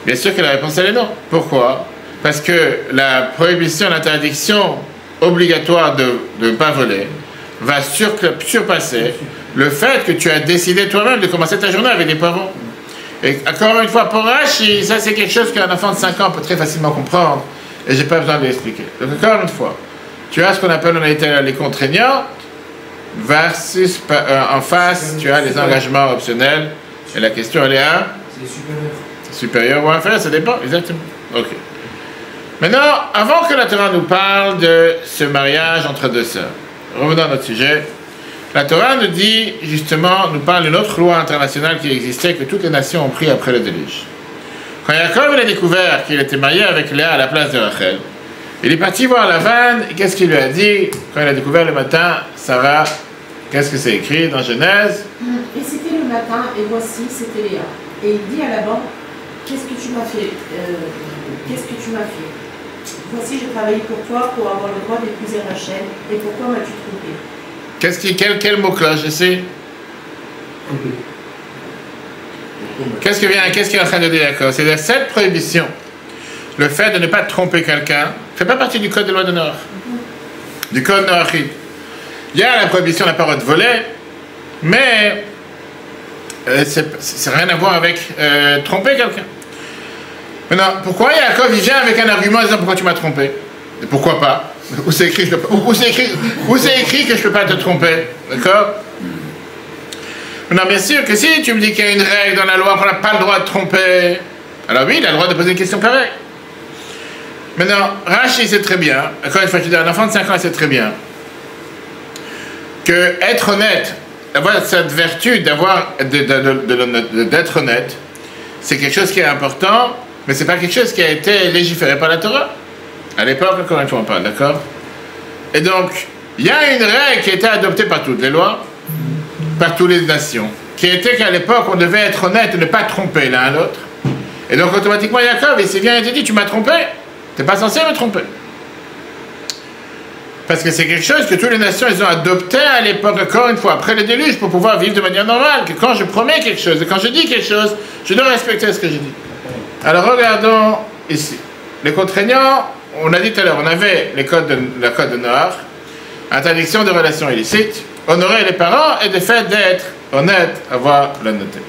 Bien sûr que la réponse elle est non. Pourquoi? Parce que la prohibition, l'interdiction obligatoire de ne pas voler va surpasser le fait que tu as décidé toi-même de commencer ta journée avec des poivrons. Et encore une fois, pour Rashi, ça c'est quelque chose qu'un enfant de 5 ans peut très facilement comprendre et j'ai pas besoin de l'expliquer. Donc encore une fois, tu as ce qu'on appelle les contraignants versus en face, tu as les engagements optionnels et la question elle est à C'est les supérieurs. supérieur ou inférieur, ça dépend, exactement. Ok. Maintenant, avant que la Torah nous parle de ce mariage entre deux sœurs, revenons à notre sujet. La Torah nous dit, justement, nous parle d'une autre loi internationale qui existait, que toutes les nations ont pris après le déluge. Quand Jacob a découvert qu'il était marié avec Léa à la place de Rachel, il est parti voir Lavan, et qu'est-ce qu'il lui a dit quand il a découvert le matin, Sarah, qu'est-ce que c'est écrit dans Genèse? Et c'était le matin, et voici, c'était Léa. Et il dit à Laban, qu'est-ce que tu m'as fait? Qu'est-ce que tu m'as fait? Voici, j'ai travaillé pour toi pour avoir le droit d'épouser Rachel, et pourquoi m'as-tu trompé? Quel mot cloche ici? Qu'est-ce qu'il est en train de dire Jacob? C'est-à-dire cette prohibition, le fait de ne pas tromper quelqu'un, ne fait pas partie du code de loi de Noach, du code noachide. Il y a la prohibition de la parole de voler, mais c'est rien à voir avec tromper quelqu'un. Maintenant, pourquoi Jacob il vient avec un argument en disant pourquoi tu m'as trompé? Et pourquoi pas? Où c'est écrit, que je ne peux pas te tromper? D'accord? Maintenant, bien sûr que si tu me dis qu'il y a une règle dans la loi qu'on n'a pas le droit de tromper, alors oui, il a le droit de poser une question pareille. Maintenant, Rashi sait très bien, encore une fois, je dis, un enfant de 5 ans, il sait très bien que être honnête, avoir cette vertu d'être honnête, c'est quelque chose qui est important, mais c'est pas quelque chose qui a été légiféré par la Torah. À l'époque, encore une fois, on parle, d'accord? Et donc, il y a une règle qui a été adoptée par toutes les lois, par toutes les nations, qui était qu'à l'époque, on devait être honnête et ne pas tromper l'un à l'autre. Et donc, automatiquement, Jacob, il s'est vient et te dit, tu m'as trompé, tu n'es pas censé me tromper. Parce que c'est quelque chose que toutes les nations, ils ont adopté à l'époque, encore une fois, après le déluge, pour pouvoir vivre de manière normale, que quand je promets quelque chose, et quand je dis quelque chose, je dois respecter ce que je dis. Alors, regardons ici. Les contraignants, on a dit tout à l'heure, on avait le code de Noach, interdiction de relations illicites, honorer les parents et le fait d'être honnête, avoir l'honnêteté.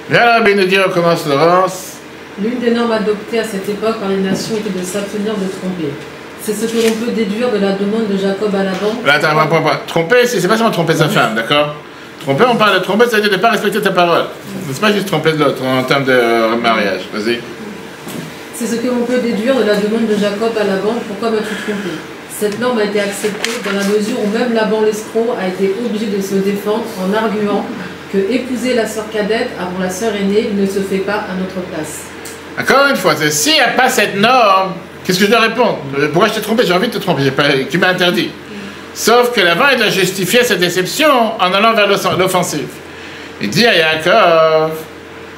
Viens là, nous dire, on commence Laurence. L'une des normes adoptées à cette époque par les nations était de s'abstenir de tromper. C'est ce que l'on peut déduire de la demande de Jacob à Laban. Là, attends, tromper, c'est pas seulement tromper sa femme, d'accord? Tromper, on parle de tromper, ça veut dire de ne pas respecter ta parole. C'est pas juste tromper l'autre en termes de mariage. Vas-y. C'est ce que l'on peut déduire de la demande de Jacob à Laban. Pourquoi m'as-tu trompé? Cette norme a été acceptée dans la mesure où même Laban l'escroc a été obligé de se défendre en arguant que épouser la sœur cadette avant la sœur aînée ne se fait pas à notre place. Encore une fois, s'il n'y a pas cette norme, qu'est-ce que je dois répondre? Pourquoi je t'ai trompé? J'ai envie de te tromper, qui m'a interdit. Sauf que Laban, il doit justifier cette déception en allant vers l'offensive. Il dit à Jacob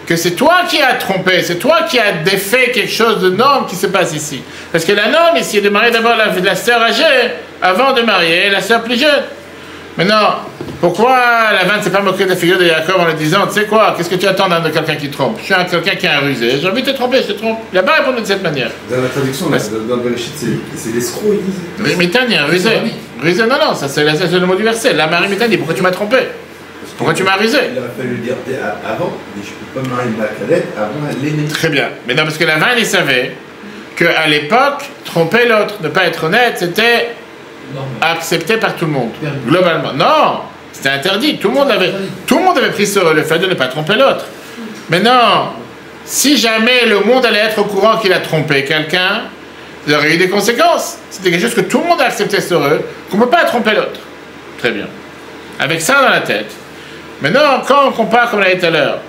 que c'est toi qui as trompé, c'est toi qui as défait quelque chose de norme qui se passe ici. Parce que la norme ici est de marier d'abord la sœur âgée avant de marier la sœur plus jeune. Maintenant, pourquoi Laban ne s'est pas moqué de la figure de Jacob en lui disant, tu sais quoi, qu'est-ce que tu attends de quelqu'un qui trompe? Je suis quelqu'un qui est un rusé, j'ai envie de te tromper, je te trompe. Il n'a pas répondu de cette manière. Dans la traduction, dans le Bereshit, c'est l'escroc, il disait. Oui, Mitani, un rusé. Rusé, non, ça c'est le mot du verset. La Marie Mitani, pourquoi tu m'as trompé? Pourquoi tu m'as rusé? Il aurait fallu dire avant, mais je ne peux pas marier ma cadette avant l'aînée. Très bien. Mais non, parce que Laban, il savait qu'à l'époque, tromper l'autre, ne pas être honnête, c'était accepté par tout le monde. Globalement. Non, c'était interdit. Tout le monde avait pris sur le fait de ne pas tromper l'autre. Mais non, si jamais le monde allait être au courant qu'il a trompé quelqu'un, il y aurait eu des conséquences. C'était quelque chose que tout le monde a accepté sur eux, qu'on ne peut pas tromper l'autre. Très bien. Avec ça dans la tête. Maintenant, quand on compare, comme on l'a dit tout à l'heure,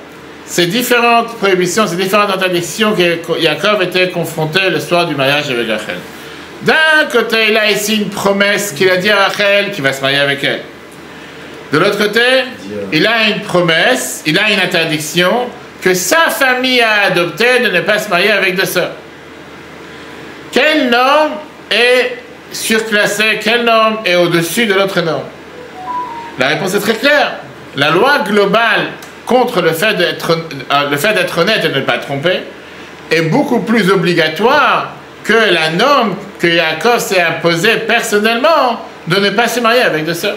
ces différentes prohibitions, ces différentes interdictions que Yaakov était confronté le soir du mariage avec Rachel. D'un côté, il a ici une promesse qu'il a dit à Rachel qu'il va se marier avec elle. De l'autre côté, il a une promesse, il a une interdiction que sa famille a adoptée de ne pas se marier avec deux sœurs. Quelle norme est surclassée, quelle norme est au-dessus de l'autre norme? La réponse est très claire. La loi globale contre le fait d'être honnête et de ne pas tromper est beaucoup plus obligatoire que la norme que Yaakov s'est imposée personnellement de ne pas se marier avec deux sœurs.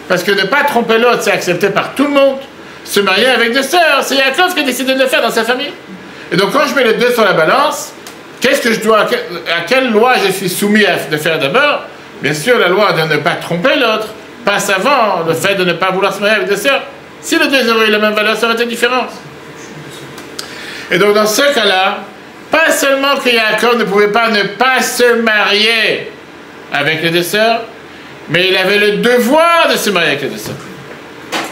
Parce que ne pas tromper l'autre, c'est accepté par tout le monde. Se marier avec deux sœurs, c'est Yaakov qui a décidé de le faire dans sa famille. Et donc quand je mets les deux sur la balance, qu'est-ce que je dois, à quelle loi je suis soumis de faire d'abord? Bien sûr, la loi de ne pas tromper l'autre passe avant le fait de ne pas vouloir se marier avec deux sœurs. Si les deux auraient eu la même valeur, ça aurait été différent. Et donc dans ce cas-là, pas seulement que Yaakov ne pouvait pas ne pas se marier avec les deux sœurs, mais il avait le devoir de se marier avec les deux sœurs.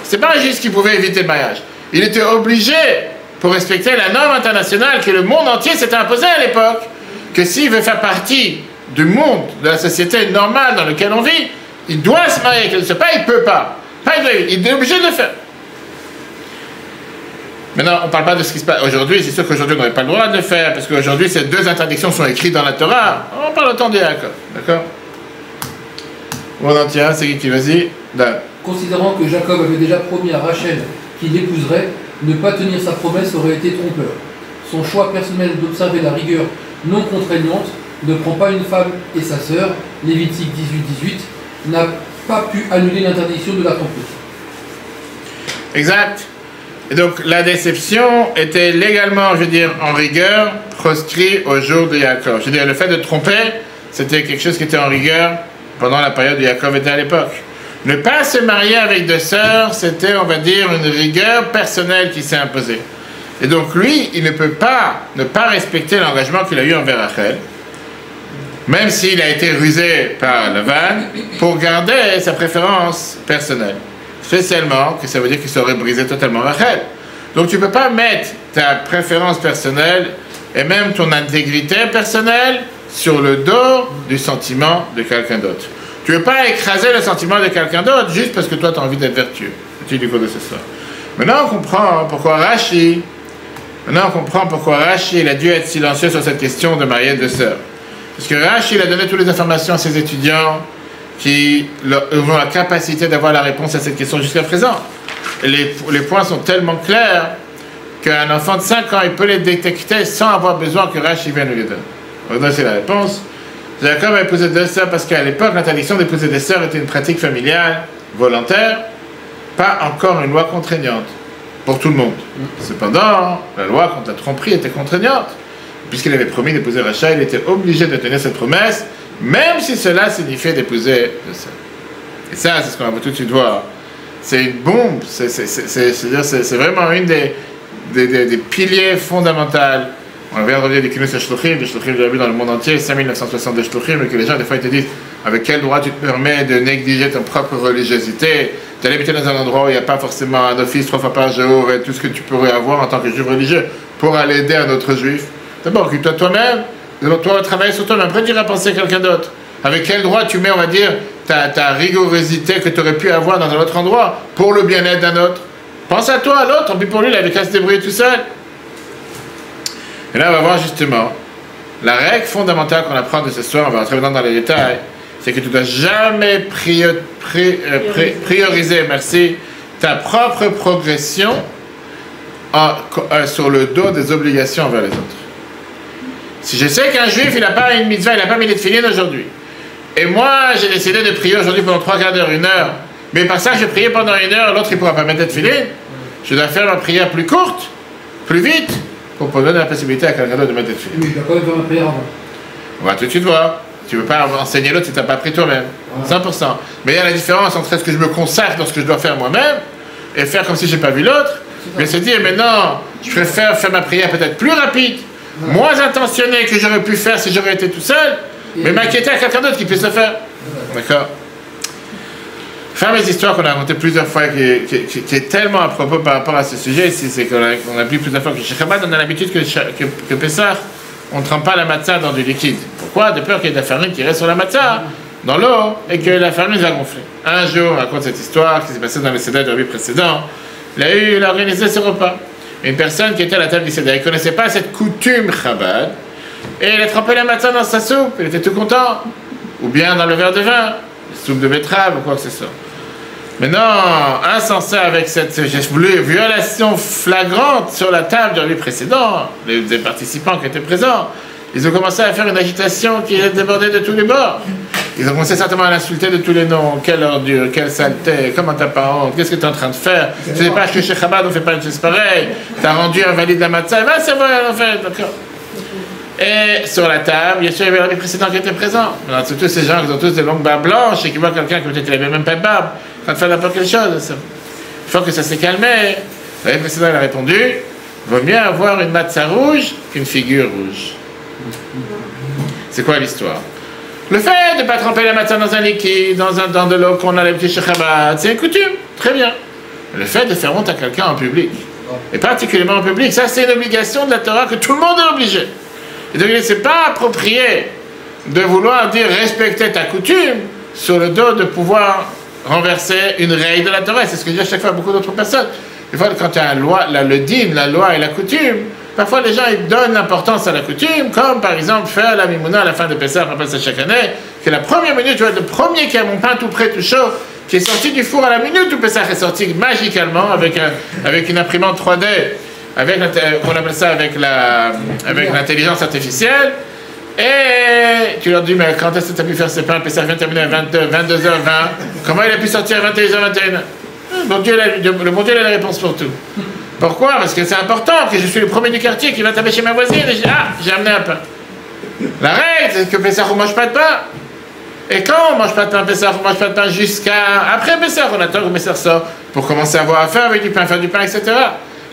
C'est pas juste qu'il pouvait éviter le mariage. Il était obligé, pour respecter la norme internationale que le monde entier s'était imposée à l'époque, que s'il veut faire partie du monde, de la société normale dans laquelle on vit, il doit se marier avec les deux sœurs. Pas il peut pas. Il est obligé de le faire. Maintenant, on ne parle pas de ce qui se passe aujourd'hui. C'est sûr qu'aujourd'hui, on n'aurait pas le droit de le faire, parce qu'aujourd'hui, ces deux interdictions sont écrites dans la Torah. On parle au temps de Yaakov. D'accord? Bon, on en tient. C'est qui vas-y? Dan. Considérant que Jacob avait déjà promis à Rachel qu'il l'épouserait, ne pas tenir sa promesse aurait été trompeur. Son choix personnel d'observer la rigueur non contraignante ne prend pas une femme et sa sœur, Lévitique 18-18, n'a pas pu annuler l'interdiction de la tromper. Exact. Et donc la déception était légalement, je veux dire, en rigueur, proscrit au jour de Yaakov. Je veux dire, le fait de tromper, c'était quelque chose qui était en rigueur pendant la période où Yaakov était à l'époque. Ne pas se marier avec deux sœurs, c'était, on va dire, une rigueur personnelle qui s'est imposée. Et donc lui, il ne peut pas ne pas respecter l'engagement qu'il a eu envers Rachel, même s'il a été rusé par Lavan, pour garder sa préférence personnelle. Spécialement que ça veut dire qu'il saurait briser totalement Rachel. Donc tu ne peux pas mettre ta préférence personnelle et même ton intégrité personnelle sur le dos du sentiment de quelqu'un d'autre. Tu ne veux pas écraser le sentiment de quelqu'un d'autre juste parce que toi tu as envie d'être vertueux. C'est du coup de ce soir. Maintenant on comprend pourquoi Rashi il a dû être silencieux sur cette question de marier deux sœurs. Parce que Rashi il a donné toutes les informations à ses étudiants qui ont la capacité d'avoir la réponse à cette question jusqu'à présent. Les points sont tellement clairs qu'un enfant de 5 ans, il peut les détecter sans avoir besoin que Rashi vienne lui donner. Donc c'est la réponse. Jacob a épousé deux sœurs parce qu'à l'époque, l'interdiction d'épouser des sœurs était une pratique familiale volontaire, pas encore une loi contraignante pour tout le monde. Cependant, la loi contre la tromperie était contraignante. Puisqu'il avait promis d'épouser Rachel, il était obligé de tenir cette promesse, même si cela signifiait d'épouser deux sœurs. Et ça, c'est ce qu'on va tout de suite voir. C'est une bombe, c'est vraiment une des piliers fondamentaux. On vient de revenir des Kinus HaShluchim, des Shluchim de la vie dans le monde entier, 5962 Shluchim, et que les gens, des fois, ils te disent avec quel droit tu te permets de négliger ta propre religiosité, d'aller habiter dans un endroit où il n'y a pas forcément un office 3 fois par jour et tout ce que tu pourrais avoir en tant que juif religieux pour aller aider un autre juif. D'abord, occupe-toi toi-même, toi, travaille sur toi-même, après tu iras penser à quelqu'un d'autre. Avec quel droit tu mets, on va dire, ta rigorosité que tu aurais pu avoir dans un autre endroit pour le bien-être d'un autre? Pense à toi, à l'autre, tant pis pour lui, il avait qu'à se débrouiller tout seul. Et là, on va voir justement la règle fondamentale qu'on apprend de ce soir, on va rentrer maintenant dans les détails, c'est que tu ne dois jamais prioriser, ta propre progression sur le dos des obligations envers les autres. Si je sais qu'un juif, il n'a pas une mitzvah, il n'a pas mis de tefillin aujourd'hui, et moi, j'ai décidé de prier aujourd'hui pendant 3 quarts d'heure, 1 heure, mais par ça, je priais pendant 1 heure, l'autre, il ne pourra pas mettre de tefillin, je dois faire ma prière plus courte, plus vite, pour donner la possibilité à quelqu'un d'autre de mettre de tefillin. Oui, il doit quand même faire ma prière avant. On va tout de suite voir. Tu ne veux pas enseigner l'autre si tu n'as pas pris toi-même. 100%. Mais il y a la différence entre ce que je me consacre dans ce que je dois faire moi-même et faire comme si je n'ai pas vu l'autre. Mais se dire, mais non, je préfère faire ma prière peut-être plus rapide, moins intentionnée que j'aurais pu faire si j'aurais été tout seul, mais m'inquiéter à quelqu'un d'autre qui puisse le faire. D'accord? fameuse histoire qu'on a racontée plusieurs fois, qui est tellement à propos par rapport à ce sujet ici, c'est qu'on a vu plusieurs fois que chez Chabad, on a l'habitude que Pessah, on ne trempe pas la matzah dans du liquide. Pourquoi? De peur qu'il y ait de la farine qui reste sur la matzah, dans l'eau, et que la farine va gonfler. Un jour, on raconte cette histoire qui s'est passée dans le Seder de Rabbi précédent. Il a organisé ce repas. Une personne qui était à la table du Seder, il ne connaissait pas cette coutume Chabad, et il a trempé la matzah dans sa soupe, il était tout content. Ou bien dans le verre de vin, soupe de betterave ou quoi que ce soit. Maintenant, insensé avec cette violation flagrante sur la table du Rabbi précédent, les participants qui étaient présents, ils ont commencé à faire une agitation qui est débordée de tous les bords. Ils ont commencé certainement à l'insulter de tous les noms. Quelle ordure, quelle saleté, comment t'as pas honte, qu'est-ce que tu es en train de faire? Tu sais pas que chez Chabad on fait pas une chose pareille, t'as rendu invalide la matzah, ben c'est vrai, en fait, d'accord. Et sur la table, bien sûr, il y avait le Rabbi précédent qui était présent. Alors, surtout ces gens qui ont tous des longues barbes blanches et qui voient quelqu'un qui peut-être n'avait même pas de barbe, en train de faire n'importe quelle chose. Une fois que ça s'est calmé, le Rabbi précédent il a répondu, vaut mieux avoir une matzah rouge qu'une figure rouge. C'est quoi l'histoire? Le fait de ne pas tremper la matzah dans un liquide, dans de l'eau qu'on a l'habitude chez Chabad, c'est une coutume, très bien. Le fait de faire honte à quelqu'un en public, et particulièrement en public, ça c'est une obligation de la Torah que tout le monde est obligé. Et donc, ce n'est pas approprié de vouloir dire respecter ta coutume sur le dos de pouvoir renverser une règle de la Torah. C'est ce que je dis à chaque fois à beaucoup d'autres personnes. Des fois, quand tu as le din, la loi et la coutume, parfois les gens ils donnent l'importance à la coutume, comme par exemple faire la mimouna à la fin de Pessah, on rappelle ça chaque année, que la première minute, tu vois, le premier qui a mon pain tout prêt, tout chaud, qui est sorti du four à la minute où Pessah est sorti magicalement avec une imprimante 3D. On appelle ça avec l'intelligence artificielle, et tu leur dis, mais quand est-ce que tu as pu faire ces pains? Pessah vient terminer à 22h20, comment il a pu sortir à 21h21? Le bon Dieu a la réponse pour tout. Pourquoi? Parce que c'est important que je suis le premier du quartier qui va taper chez ma voisine et j'ai amené un pain. La règle, c'est que Pessah, on ne mange pas de pain. Et quand on ne mange pas de pain Pessah, on ne mange pas de pain jusqu'à après Pessah, on attend que Pessah sort pour commencer à avoir affaire avec du pain, faire du pain, etc.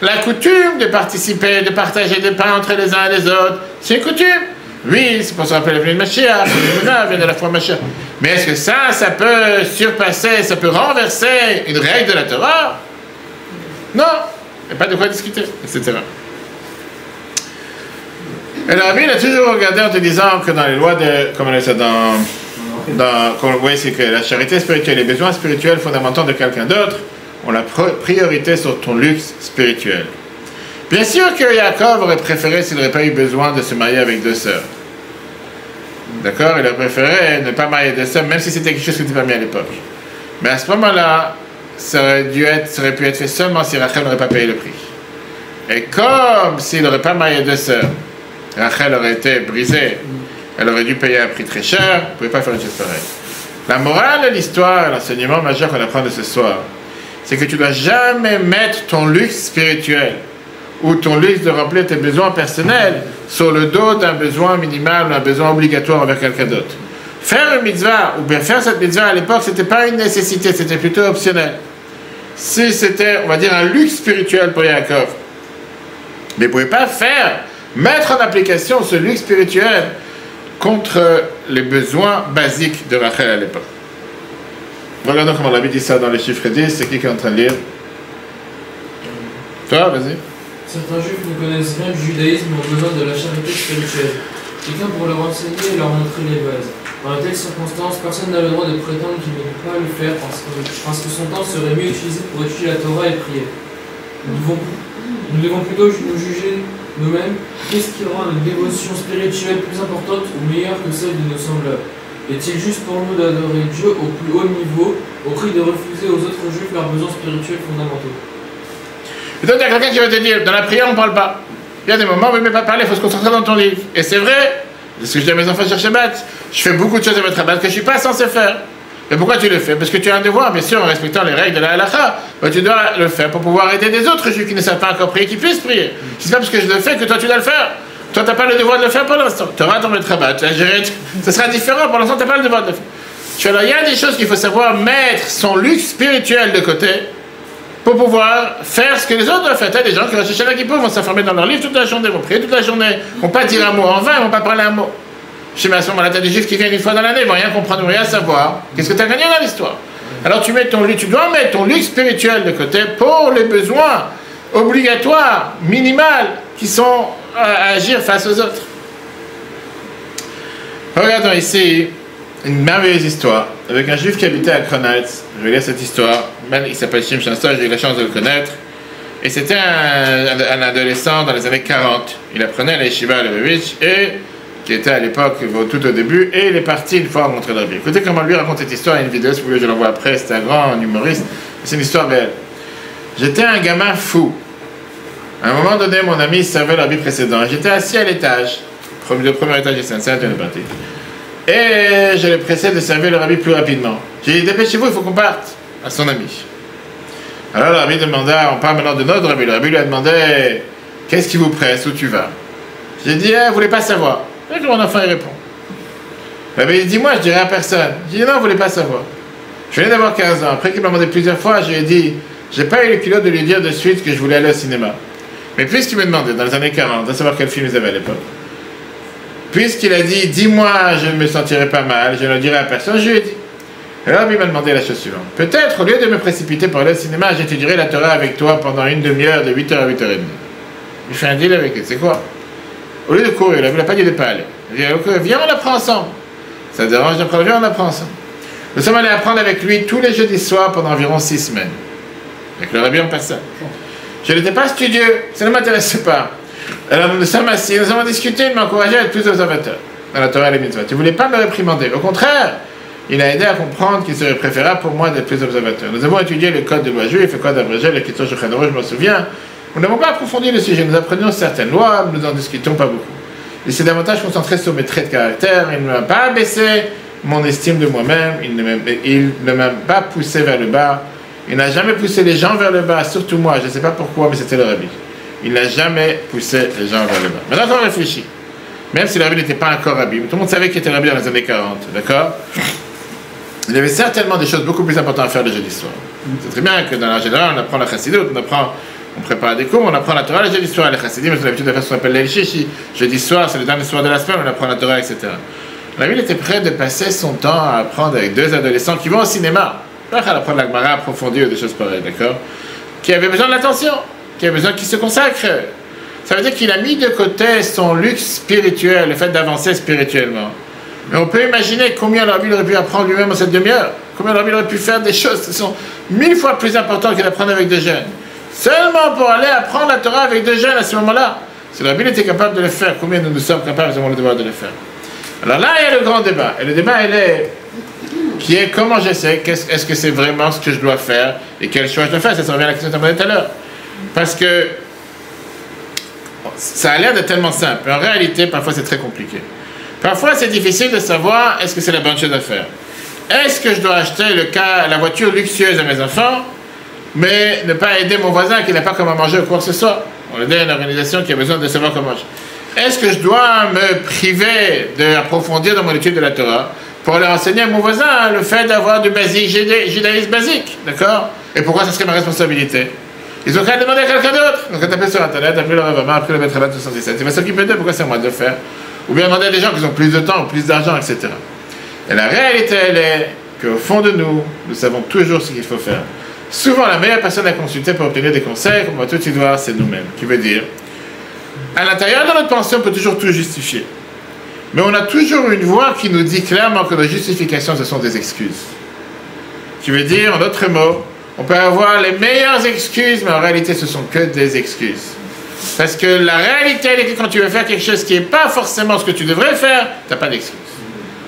La coutume de participer, de partager des pains entre les uns et les autres, c'est une coutume. Oui, c'est pour ça qu'on appelle le Mashiach, vient de la foi Mashiach. Mais est-ce que ça peut surpasser, ça peut renverser une règle de la Torah? Non, il n'y a pas de quoi discuter, etc. Et le Rabbi a toujours regardé en te disant que dans les lois de, comme on dit ça, c'est que la charité spirituelle et les besoins spirituels fondamentaux de quelqu'un d'autre ont la priorité sur ton luxe spirituel. Bien sûr que Yaakov aurait préféré, s'il n'aurait pas eu besoin de se marier avec deux sœurs. D'accord? Il aurait préféré ne pas marier deux sœurs, même si c'était quelque chose qui n'était pas mis à l'époque. Mais à ce moment-là, ça aurait pu être fait seulement si Rachel n'aurait pas payé le prix. Et comme s'il n'aurait pas marié deux sœurs, Rachel aurait été brisée, elle aurait dû payer un prix très cher, elle ne pouvait pas faire une chose pareille. La morale de l'histoire, l'enseignement majeur qu'on apprend de ce soir, c'est que tu ne dois jamais mettre ton luxe spirituel ou ton luxe de remplir tes besoins personnels sur le dos d'un besoin minimal ou d'un besoin obligatoire envers quelqu'un d'autre. Faire une mitzvah, ou bien faire cette mitzvah à l'époque, ce n'était pas une nécessité, c'était plutôt optionnel. Si c'était, on va dire, un luxe spirituel pour Yaakov, mais il ne pouvait pas mettre en application ce luxe spirituel contre les besoins basiques de Rachel à l'époque. Regardons comment Rabbi dit ça dans les chiffres 10, c'est qui est en train de lire? Toi, vas-y. Certains juifs ne connaissent rien du judaïsme et ont besoin de la charité spirituelle. Quelqu'un pour leur enseigner et leur montrer les bases. Dans de telles circonstances, personne n'a le droit de prétendre qu'il ne peut pas le faire parce que son temps serait mieux utilisé pour étudier la Torah et prier. Nous devons plutôt nous juger nous-mêmes. Qu'est-ce qui rend une dévotion spirituelle plus importante ou meilleure que celle de nos semblables? Est-il juste pour nous d'adorer Dieu au plus haut niveau, au prix de refuser aux autres juifs leurs besoins spirituels fondamentaux? Et donc, il y a quelqu'un qui va te dire, dans la prière, on ne parle pas. Il y a des moments où il ne peut pas parler, il faut se concentrer dans ton livre. Et c'est vrai, c'est ce que je dis à mes enfants sur Shabbat. Je fais beaucoup de choses à votre Shabbat que je ne suis pas censé faire. Et pourquoi tu le fais? Parce que tu as un devoir, bien sûr, en respectant les règles de la halakha. Mais tu dois le faire pour pouvoir aider des autres juifs qui ne savent pas encore prier, qui puissent prier. C'est pas parce que je le fais que toi tu dois le faire. Toi, tu n'as pas le devoir de le faire pour l'instant. Tu auras ton Shabbat, tu vas gérer. Ça sera différent. Pour l'instant, tu n'as pas le devoir de le faire. Alors, il y a des choses qu'il faut savoir mettre son luxe spirituel de côté pour pouvoir faire ce que les autres doivent faire. Il y a des gens qui vont chercher la kippour, vont s'enfermer dans leur livre toute la journée, vont prier toute la journée, vont pas dire un mot en vain, ils vont pas parler un mot. Je sais, mais à ce moment-là, tu as des juifs qui viennent une fois dans l'année, ils vont rien comprendre, rien savoir. Qu'est-ce que tu as gagné dans l'histoire? Alors tu dois mettre ton luxe spirituel de côté pour les besoins obligatoires, minimales, qui sont à agir face aux autres. Regardons ici une merveilleuse histoire avec un juif qui habitait à Kronitz. Je vais lire cette histoire. Il s'appelle Shim Chanstor, j'ai eu la chance de le connaître. Et c'était un adolescent dans les années 40. Il apprenait à la Yeshiva à Lubavitch, et qui était à l'époque tout au début, et il est parti une fois rencontrer le rabbi. Écoutez comment lui raconte cette histoire, il y a une vidéo, si vous voulez, je l'envoie après, c'est un grand humoriste, c'est une histoire réelle. J'étais un gamin fou. À un moment donné, mon ami servait le rabbi précédent, j'étais assis à l'étage, le premier étage du Saint-Saint, on est parti. Et je l'ai pressé de servir le rabbi plus rapidement. J'ai dit, dépêchez-vous, il faut qu'on parte, à son ami. Alors le rabbi demanda, on parle maintenant de notre rabbi, le rabbi lui a demandé, qu'est-ce qui vous presse, où tu vas? J'ai dit, vous voulez pas savoir. Et mon enfant il répond. Le rabbi dit, dis-moi, je dirai à personne. J'ai dit, non, vous voulez pas savoir. Je venais d'avoir 15 ans, après qu'il m'a demandé plusieurs fois, je lui ai dit, j'ai pas eu le culot de lui dire de suite que je voulais aller au cinéma. Mais puisqu'il me demandait, dans les années 40, de savoir quel film ils avaient à l'époque, puisqu'il a dit, dis-moi, je ne me sentirai pas mal, je ne le dirai à personne, je lui ai dit. Alors il m'a demandé la chose suivante. Peut-être, au lieu de me précipiter pour aller au cinéma, j'étudierai la Torah avec toi pendant une demi-heure, de 8h à 8h30. Il fait un deal avec lui, c'est quoi? Au lieu de courir, il n'a pas dit de pas aller. Il a dit, okay, viens, on apprend ensemble. Ça te dérange d'apprendre, viens, on apprend ensemble. Nous sommes allés apprendre avec lui tous les jeudis soirs pendant environ 6 semaines. Avec le rabbi en passant. Je n'étais pas studieux, ça ne m'intéressait pas. Alors nous nous sommes assis, nous avons discuté, il m'a encouragé à être plus observateur dans la Torah et les mitzvot. Il ne voulait pas me réprimander. Au contraire, il a aidé à comprendre qu'il serait préférable pour moi d'être plus observateur. Nous avons étudié le code de loi juive, le code abrégé, le Kitzur Shulchan Aruch, je m'en souviens. Nous n'avons pas approfondi le sujet, nous apprenions certaines lois, nous n'en discutons pas beaucoup. Il s'est davantage concentré sur mes traits de caractère, il ne m'a pas abaissé mon estime de moi-même, il ne m'a pas poussé vers le bas, il n'a jamais poussé les gens vers le bas, surtout moi, je ne sais pas pourquoi, mais c'était le rabbi. Il n'a jamais poussé les gens vers le bas. Maintenant, on réfléchit. Même si le rabbi n'était pas encore rabbi, tout le monde savait qu'il était rabbi dans les années 40, d'accord? Il y avait certainement des choses beaucoup plus importantes à faire le jeudi soir. C'est très bien que dans la générale, on apprend la chassidut, on prépare des cours, on apprend la Torah le jeudi soir, les chassidim, on a l'habitude de faire ce qu'on appelle l'El Shishi. Jeudi soir, c'est le dernier soir de la semaine, on apprend la Torah, etc. La ville était prête de passer son temps à apprendre avec 2 adolescents qui vont au cinéma. Pas à apprendre la Gemara approfondie ou des choses pareilles, d'accord? Qui avaient besoin de l'attention, qui avaient besoin qu'ils se consacrent. Ça veut dire qu'il a mis de côté son luxe spirituel, le fait d'avancer spirituellement. Mais on peut imaginer combien le rabbi aurait pu apprendre lui-même en cette demi-heure. Combien le rabbi aurait pu faire des choses qui sont 1000 fois plus importantes que d'apprendre avec des jeunes. Seulement pour aller apprendre la Torah avec des jeunes à ce moment-là. Si le rabbi était capable de le faire, combien nous sommes capables, nous avons le devoir de le faire. Alors là, il y a le grand débat. Et le débat, qui est comment je sais, est-ce que c'est vraiment ce que je dois faire et quel choix je dois faire. Ça revient à la question que tu as posée tout à l'heure. Parce que ça a l'air d'être tellement simple. En réalité, parfois, c'est très compliqué. Parfois, c'est difficile de savoir est-ce que c'est la bonne chose à faire. Est-ce que je dois acheter la voiture luxueuse à mes enfants, mais ne pas aider mon voisin qui n'a pas comment manger ou quoi que ce soit? On aide une organisation qui a besoin de savoir comment manger. Est-ce que je dois me priver d'approfondir dans mon étude de la Torah pour leur enseigner à mon voisin le fait d'avoir du basique, judaïsme basique, d'accord? Et pourquoi ça serait ma responsabilité? Ils ont qu'à demander à quelqu'un d'autre. Donc, à taper sur Internet, appeler le Ravama, appeler le Maître Rabbin 217. Il va s'occuper d'eux, pourquoi c'est à moi de le faire? Ou bien demander à des gens qui ont plus de temps ou plus d'argent, etc. Et la réalité, elle est qu'au fond de nous, nous savons toujours ce qu'il faut faire. Souvent, la meilleure personne à consulter pour obtenir des conseils, comme on va tout de suite voir, c'est nous-mêmes. Qui veut dire, à l'intérieur de notre pensée, on peut toujours tout justifier. Mais on a toujours une voix qui nous dit clairement que nos justifications, ce sont des excuses. Qui veut dire, en d'autres mots, on peut avoir les meilleures excuses, mais en réalité, ce sont que des excuses. Parce que la réalité, elle est que quand tu veux faire quelque chose qui n'est pas forcément ce que tu devrais faire, tu n'as pas d'excuse.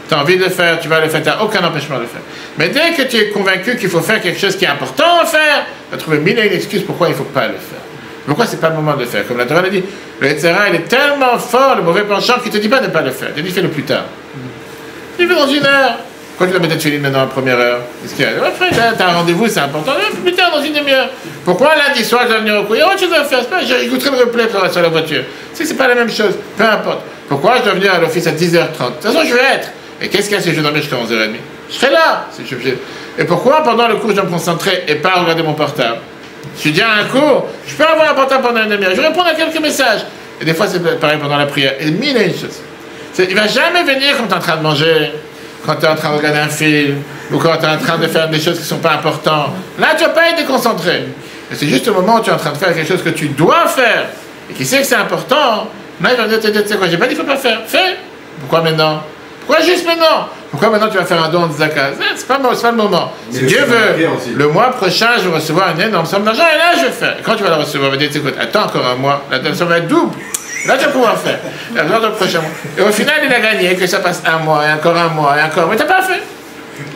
Tu as envie de le faire, tu vas le faire, tu n'as aucun empêchement de le faire. Mais dès que tu es convaincu qu'il faut faire quelque chose qui est important à faire, tu vas trouver 1000 et une excuses pourquoi il ne faut pas le faire. Pourquoi ce n'est pas le moment de le faire? Comme la Torah l'a dit, le Yetzirah, il est tellement fort, le mauvais penchant, qu'il ne te dit pas de ne pas le faire. Il te dit fais-le plus tard. Il fait dans 1 heure. Pourquoi tu dois mettre ta maintenant à la première heure? Qu'est-ce qu'il y a? Après, tu as un rendez-vous, c'est important. Plus tard, dans 1 demi-heure. Pourquoi lundi soir, je dois venir au cours? Il y a autre chose à faire. J'écouterai le replay sur la voiture. C'est pas la même chose. Peu importe. Pourquoi je dois venir à l'office à 10h30? De toute façon, je vais être. Et qu'est-ce qu'il y a si je vais dormir jusqu'à 11h30? Je serai là. Si je suis obligé. Et pourquoi pendant le cours, je dois me concentrer et pas regarder mon portable? Je suis déjà à un cours, je peux avoir un portable pendant 1 demi-heure. Je vais répondre à quelques messages. Et des fois, c'est pareil pendant la prière. Et 1000 et une choses. Il ne va jamais venir quand tu es en train de manger. quand tu es en train de regarder un film, ou quand tu es en train de faire des choses qui ne sont pas importantes. Là, tu vas pas être déconcentré. Et c'est juste au moment où tu es en train de faire quelque chose que tu dois faire, et qui sait que c'est important, là, il va dire, tu sais quoi, j'ai pas dit qu'il ne faut pas faire. Fais. Pourquoi maintenant? Pourquoi juste maintenant? Pourquoi maintenant tu vas faire un don de zakat? C'est pas le moment. Si Dieu veut, le mois prochain, je vais recevoir une énorme somme d'argent, et là, je vais faire. Quand tu vas la recevoir, on va dire, écoute, attends encore un mois, la somme va être double. Là, tu vas pouvoir faire. Dans le prochain mois. Et au final, il a gagné, que ça passe un mois, et encore un mois, et encore. Mais tu n'as pas fait.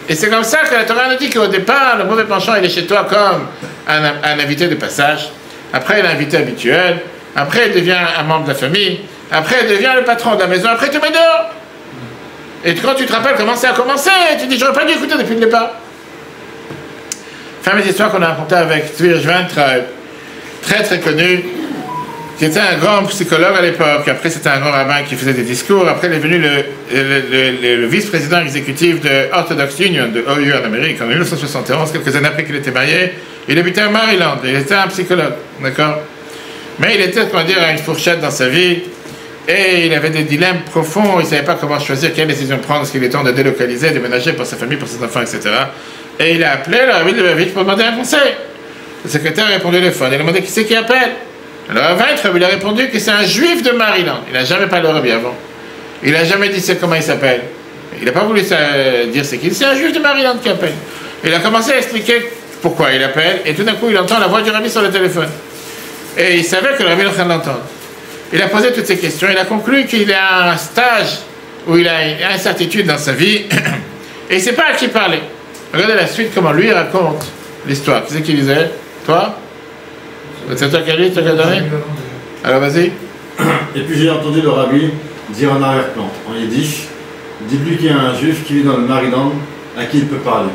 Et c'est comme ça que la Torah nous dit qu'au départ, le mauvais penchant, il est chez toi comme un invité de passage. Après, il est invité habituel. Après, il devient un membre de la famille. Après, il devient le patron de la maison. Après, tu mets dehors. Et quand tu te rappelles comment ça a commencé, tu te dis, j'aurais pas dû écouter depuis le départ. Fameuse histoire qu'on a racontée avec Tzvi Hirschweintraub, très très connu, qui était un grand psychologue à l'époque. Après, c'était un grand rabbin qui faisait des discours. Après, il est venu le vice-président exécutif de Orthodox Union, de OU en Amérique, en 1971, quelques années après qu'il était marié. Il habitait à Maryland. Il était un psychologue, d'accord? Mais il était, comment dire, à une fourchette dans sa vie. Et il avait des dilemmes profonds, il ne savait pas comment choisir, quelle décision prendre, est-ce qu'il est temps de délocaliser, déménager pour sa famille, pour ses enfants, etc. Et il a appelé le rabbi de Lubavitch pour demander un conseil. Le secrétaire a répondu au téléphone, il a demandé qui c'est qui appelle. Alors à 20, il a répondu que c'est un juif de Maryland. Il n'a jamais parlé au rabbi avant. Il n'a jamais dit c'est comment il s'appelle. Il n'a pas voulu dire c'est qui, c'est un juif de Maryland qui appelle. Il a commencé à expliquer pourquoi il appelle, et tout d'un coup il entend la voix du rabbi sur le téléphone. Et il savait que le rabbi est en train de l'entendre. Il a posé toutes ces questions, il a conclu qu'il a un stage où il a une incertitude dans sa vie, et il ne sait pas à qui parler. Regardez la suite, comment lui raconte l'histoire. Qui c'est qui disait? Toi? C'est toi qui as lu, toi qui as donné? Alors vas-y. Et puis j'ai entendu le rabbi dire en arrière-plan, en yiddish, dis-lui qu'il y a un juif qui vit dans le Maryland à qui il peut parler.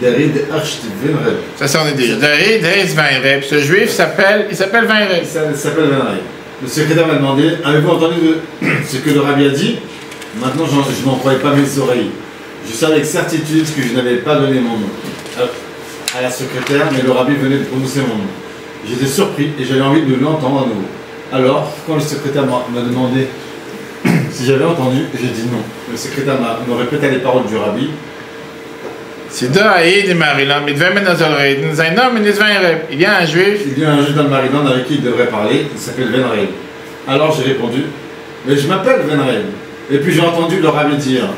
David Ashtveinreb. Ça c'est en yiddish. David Ashtveinreb. Ce juif il s'appelle Weinreb. Il s'appelle Weinreb. Le secrétaire m'a demandé, avez-vous entendu ce que le rabbi a dit? Maintenant, je n'en croyais pas mes oreilles. Je savais avec certitude que je n'avais pas donné mon nom à la secrétaire, mais le rabbi venait de prononcer mon nom. J'étais surpris et j'avais envie de l'entendre à nouveau. Alors, quand le secrétaire m'a demandé si j'avais entendu, j'ai dit non. Le secrétaire me répétait les paroles du rabbi. Il y a un juif. Il y a un juif dans le Maryland avec qui il devrait parler, il s'appelle Weinreb. Alors j'ai répondu, mais je m'appelle Weinreb. Et puis j'ai entendu le rabbi dire,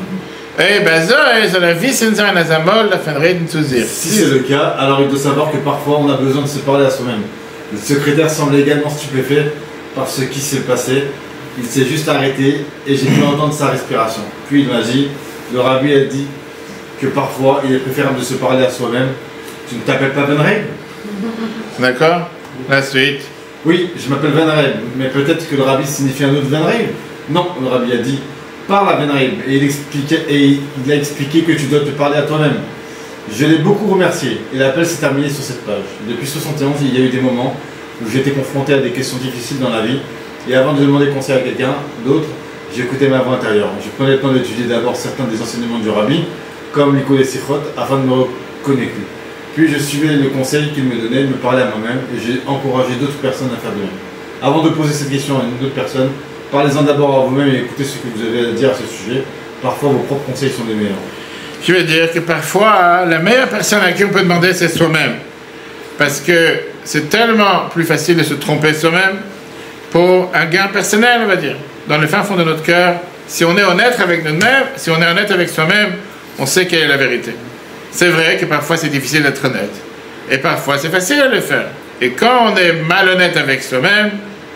si c'est le cas, alors il doit savoir que parfois on a besoin de se parler à soi-même. Le secrétaire semblait également stupéfait par ce qui s'est passé. Il s'est juste arrêté et j'ai pu entendre sa respiration. Puis il m'a dit, le rabbi a dit que parfois il est préférable de se parler à soi-même. Tu ne t'appelles pas Weinreb? D'accord. La suite. Oui, je m'appelle Weinreb, mais peut-être que le rabbi signifie un autre Weinreb. Non, le rabbi a dit, parle à Weinreb, et il a expliqué que tu dois te parler à toi-même. Je l'ai beaucoup remercié, et l'appel s'est terminé sur cette page. Depuis 71, il y a eu des moments où j'étais confronté à des questions difficiles dans la vie, et avant de demander conseil à quelqu'un d'autre, j'écoutais ma voix intérieure. Je prenais le temps d'étudier d'abord certains des enseignements du rabbi, comme l'Ikot Sichot, afin de me reconnecter. Puis je suivais le conseil qu'il me donnait, de me parler à moi-même, et j'ai encouragé d'autres personnes à faire de même. Avant de poser cette question à une autre personne, parlez-en d'abord à vous-même et écoutez ce que vous avez à dire à ce sujet. Parfois, vos propres conseils sont les meilleurs. Je veux dire que parfois, la meilleure personne à qui on peut demander, c'est soi-même. Parce que c'est tellement plus facile de se tromper soi-même pour un gain personnel, on va dire. Dans le fin fond de notre cœur, si on est honnête avec nous-mêmes, si on est honnête avec soi-même, on sait quelle est la vérité. C'est vrai que parfois c'est difficile d'être honnête. Et parfois c'est facile de le faire. Et quand on est malhonnête avec soi-même,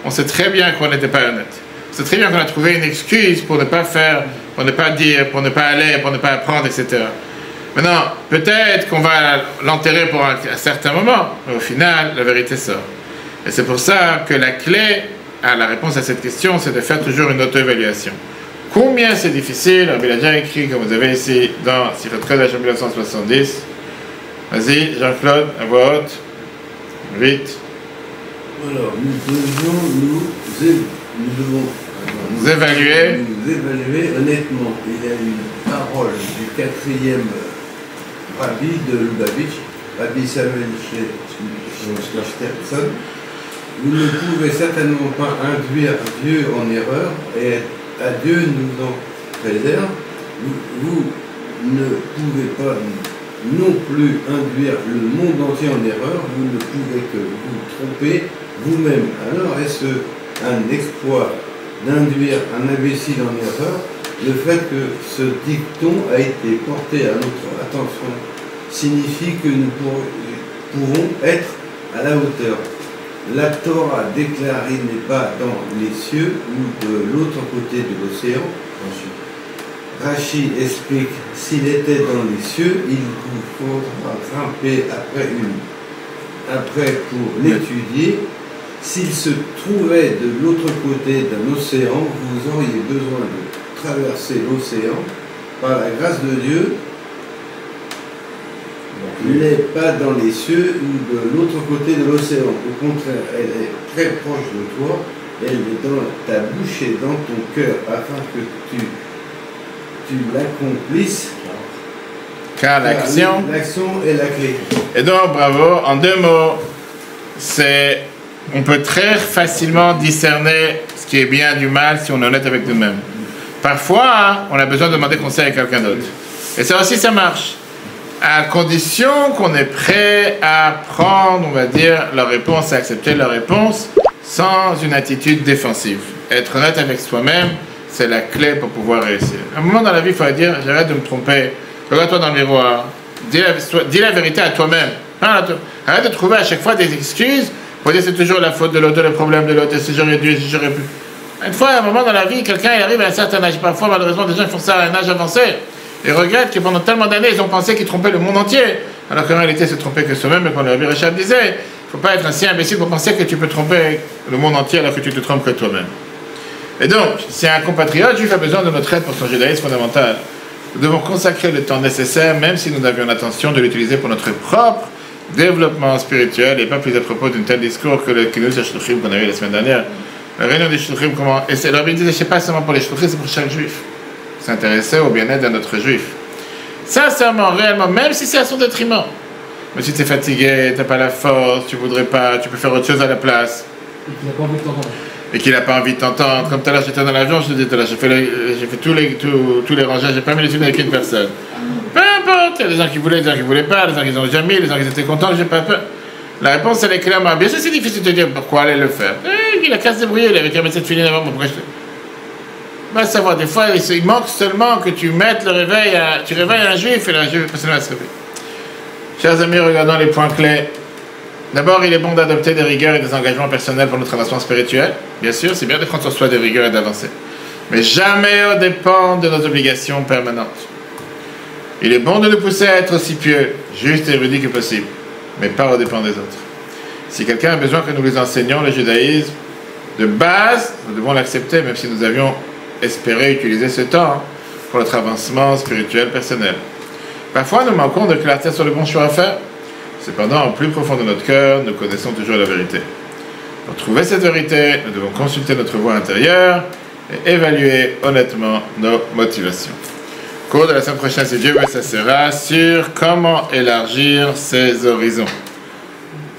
on sait très bien qu'on n'était pas honnête. On sait très bien qu'on a trouvé une excuse pour ne pas faire, pour ne pas dire, pour ne pas aller, pour ne pas apprendre, etc. Maintenant, peut-être qu'on va l'enterrer pour un certain moment, mais au final, la vérité sort. Et c'est pour ça que la clé à la réponse à cette question, c'est de faire toujours une auto-évaluation. Combien c'est difficile? Il a déjà écrit, comme vous avez ici, dans Sifat Kodesh en 1970. Vas-y, Jean-Claude, à voix haute. Vite. Alors, nous devons nous évaluer honnêtement. Il y a une parole du 4e rabbi de Lubavitch, Rabbi Samuel Shterson. Vous ne pouvez certainement pas induire Dieu en erreur, et à Dieu nous en préserve. Vous ne pouvez pas non plus induire le monde entier en erreur, vous ne pouvez que vous tromper vous-même. Alors est-ce un exploit d'induire un imbécile en erreur? Le fait que ce dicton a été porté à notre attention signifie que nous pourrons être à la hauteur. La Torah déclarée n'est pas dans les cieux ou de l'autre côté de l'océan. Rachi explique, s'il était dans les cieux, il vous faudra grimper après pour l'étudier. S'il se trouvait de l'autre côté d'un océan, vous auriez besoin de traverser l'océan par la grâce de Dieu. Elle n'est pas dans les cieux ou de l'autre côté de l'océan. Au contraire, elle est très proche de toi. Elle est dans ta bouche et dans ton cœur, afin que tu l'accomplisses. Car l'action est la clé. Et donc, bravo. En 2 mots, on peut très facilement discerner ce qui est bien du mal si on est honnête avec nous-mêmes. Parfois, on a besoin de demander conseil à quelqu'un d'autre. Et ça aussi, ça marche. À condition qu'on est prêt à prendre, on va dire, leur réponse, à accepter leur réponse, sans une attitude défensive. Être honnête avec soi-même, c'est la clé pour pouvoir réussir. À un moment dans la vie, il faut dire, j'arrête de me tromper. Regarde-toi dans le miroir. Dis la vérité à toi-même. Arrête de trouver à chaque fois des excuses pour dire c'est toujours la faute de l'autre, le problème de l'autre, si j'aurais dû, si j'aurais pu. Une fois, à un moment dans la vie, quelqu'un il arrive à un certain âge. Parfois, malheureusement, des gens font ça à un âge avancé. Et regrettent que pendant tellement d'années, ils ont pensé qu'ils trompaient le monde entier. Alors qu'en réalité, se tromper que soi-même, et comme le Rabbi Rachab disait, il ne faut pas être ainsi imbécile pour penser que tu peux tromper le monde entier alors que tu te trompes que toi-même. Et donc, si un compatriote juif a besoin de notre aide pour son judaïsme fondamental, nous devons consacrer le temps nécessaire, même si nous avions l'intention de l'utiliser pour notre propre développement spirituel, et pas plus à propos d'un tel discours que le Kinus HaShluchim qu'on a eu la semaine dernière. La réunion des Shluchim, et c'est le Rabbi disait, c'est pas seulement pour les Shluchim, c'est pour chaque juif. S'intéresser au bien-être d'un autre juif. Sincèrement, réellement, même si c'est à son détriment. Mais si tu es fatigué, tu n'as pas la force, tu voudrais pas, tu peux faire autre chose à la place. Et qu'il n'a pas envie de t'entendre. Et qu'il n'a pas envie de t'entendre. Comme tout à l'heure, j'étais dans l'avion, je te dis tout à l'heure, j'ai fait tous les rangages, j'ai pas mis les films avec une personne. Peu importe, il y a des gens qui voulaient, des gens qui ne voulaient pas, des gens qui n'ont jamais mis, des gens qui étaient contents, j'ai pas peur. La réponse, elle est clairement, bien sûr, c'est difficile de te dire pourquoi aller le faire. Il a qu'à se débrouiller, il avait qu'à mettre cette filine avant, pourquoi je va savoir, des fois, il manque seulement que tu mettes le réveil, tu réveilles un juif et un juif personnellement se réveille. Chers amis, regardons les points clés. D'abord, il est bon d'adopter des rigueurs et des engagements personnels pour notre avancement spirituel. Bien sûr, c'est bien de prendre sur soi des rigueurs et d'avancer. Mais jamais au dépend de nos obligations permanentes. Il est bon de nous pousser à être aussi pieux, juste et érudit que possible, mais pas au dépend des autres. Si quelqu'un a besoin que nous lui enseignions le judaïsme, de base, nous devons l'accepter, même si nous avions espéré utiliser ce temps pour notre avancement spirituel personnel. Parfois, nous manquons de clarté sur le bon choix à faire. Cependant, au plus profond de notre cœur, nous connaissons toujours la vérité. Pour trouver cette vérité, nous devons consulter notre voix intérieure et évaluer honnêtement nos motivations. Au cours de la semaine prochaine, si Dieu veut, ça sera sur comment élargir ses horizons.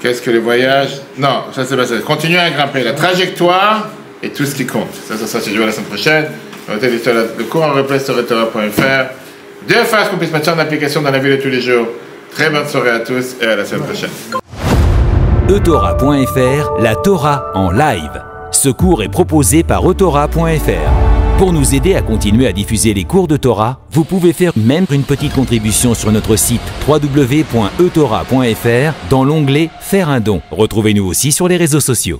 Qu'est-ce que le voyage? Non, ça c'est pas ça. Continuez à grimper. La trajectoire et tout ce qui compte. Ça sera si Dieu veut la semaine prochaine. Le cours en replay sur etora.fr. Dieu fasse qu'on puisse mettre ça en application dans la vie de tous les jours. Très bonne soirée à tous et à la semaine prochaine. etora.fr, la Torah en live. Ce cours est proposé par etora.fr. Pour nous aider à continuer à diffuser les cours de Torah, vous pouvez faire même une petite contribution sur notre site www.etora.fr dans l'onglet « Faire un don ». Retrouvez-nous aussi sur les réseaux sociaux.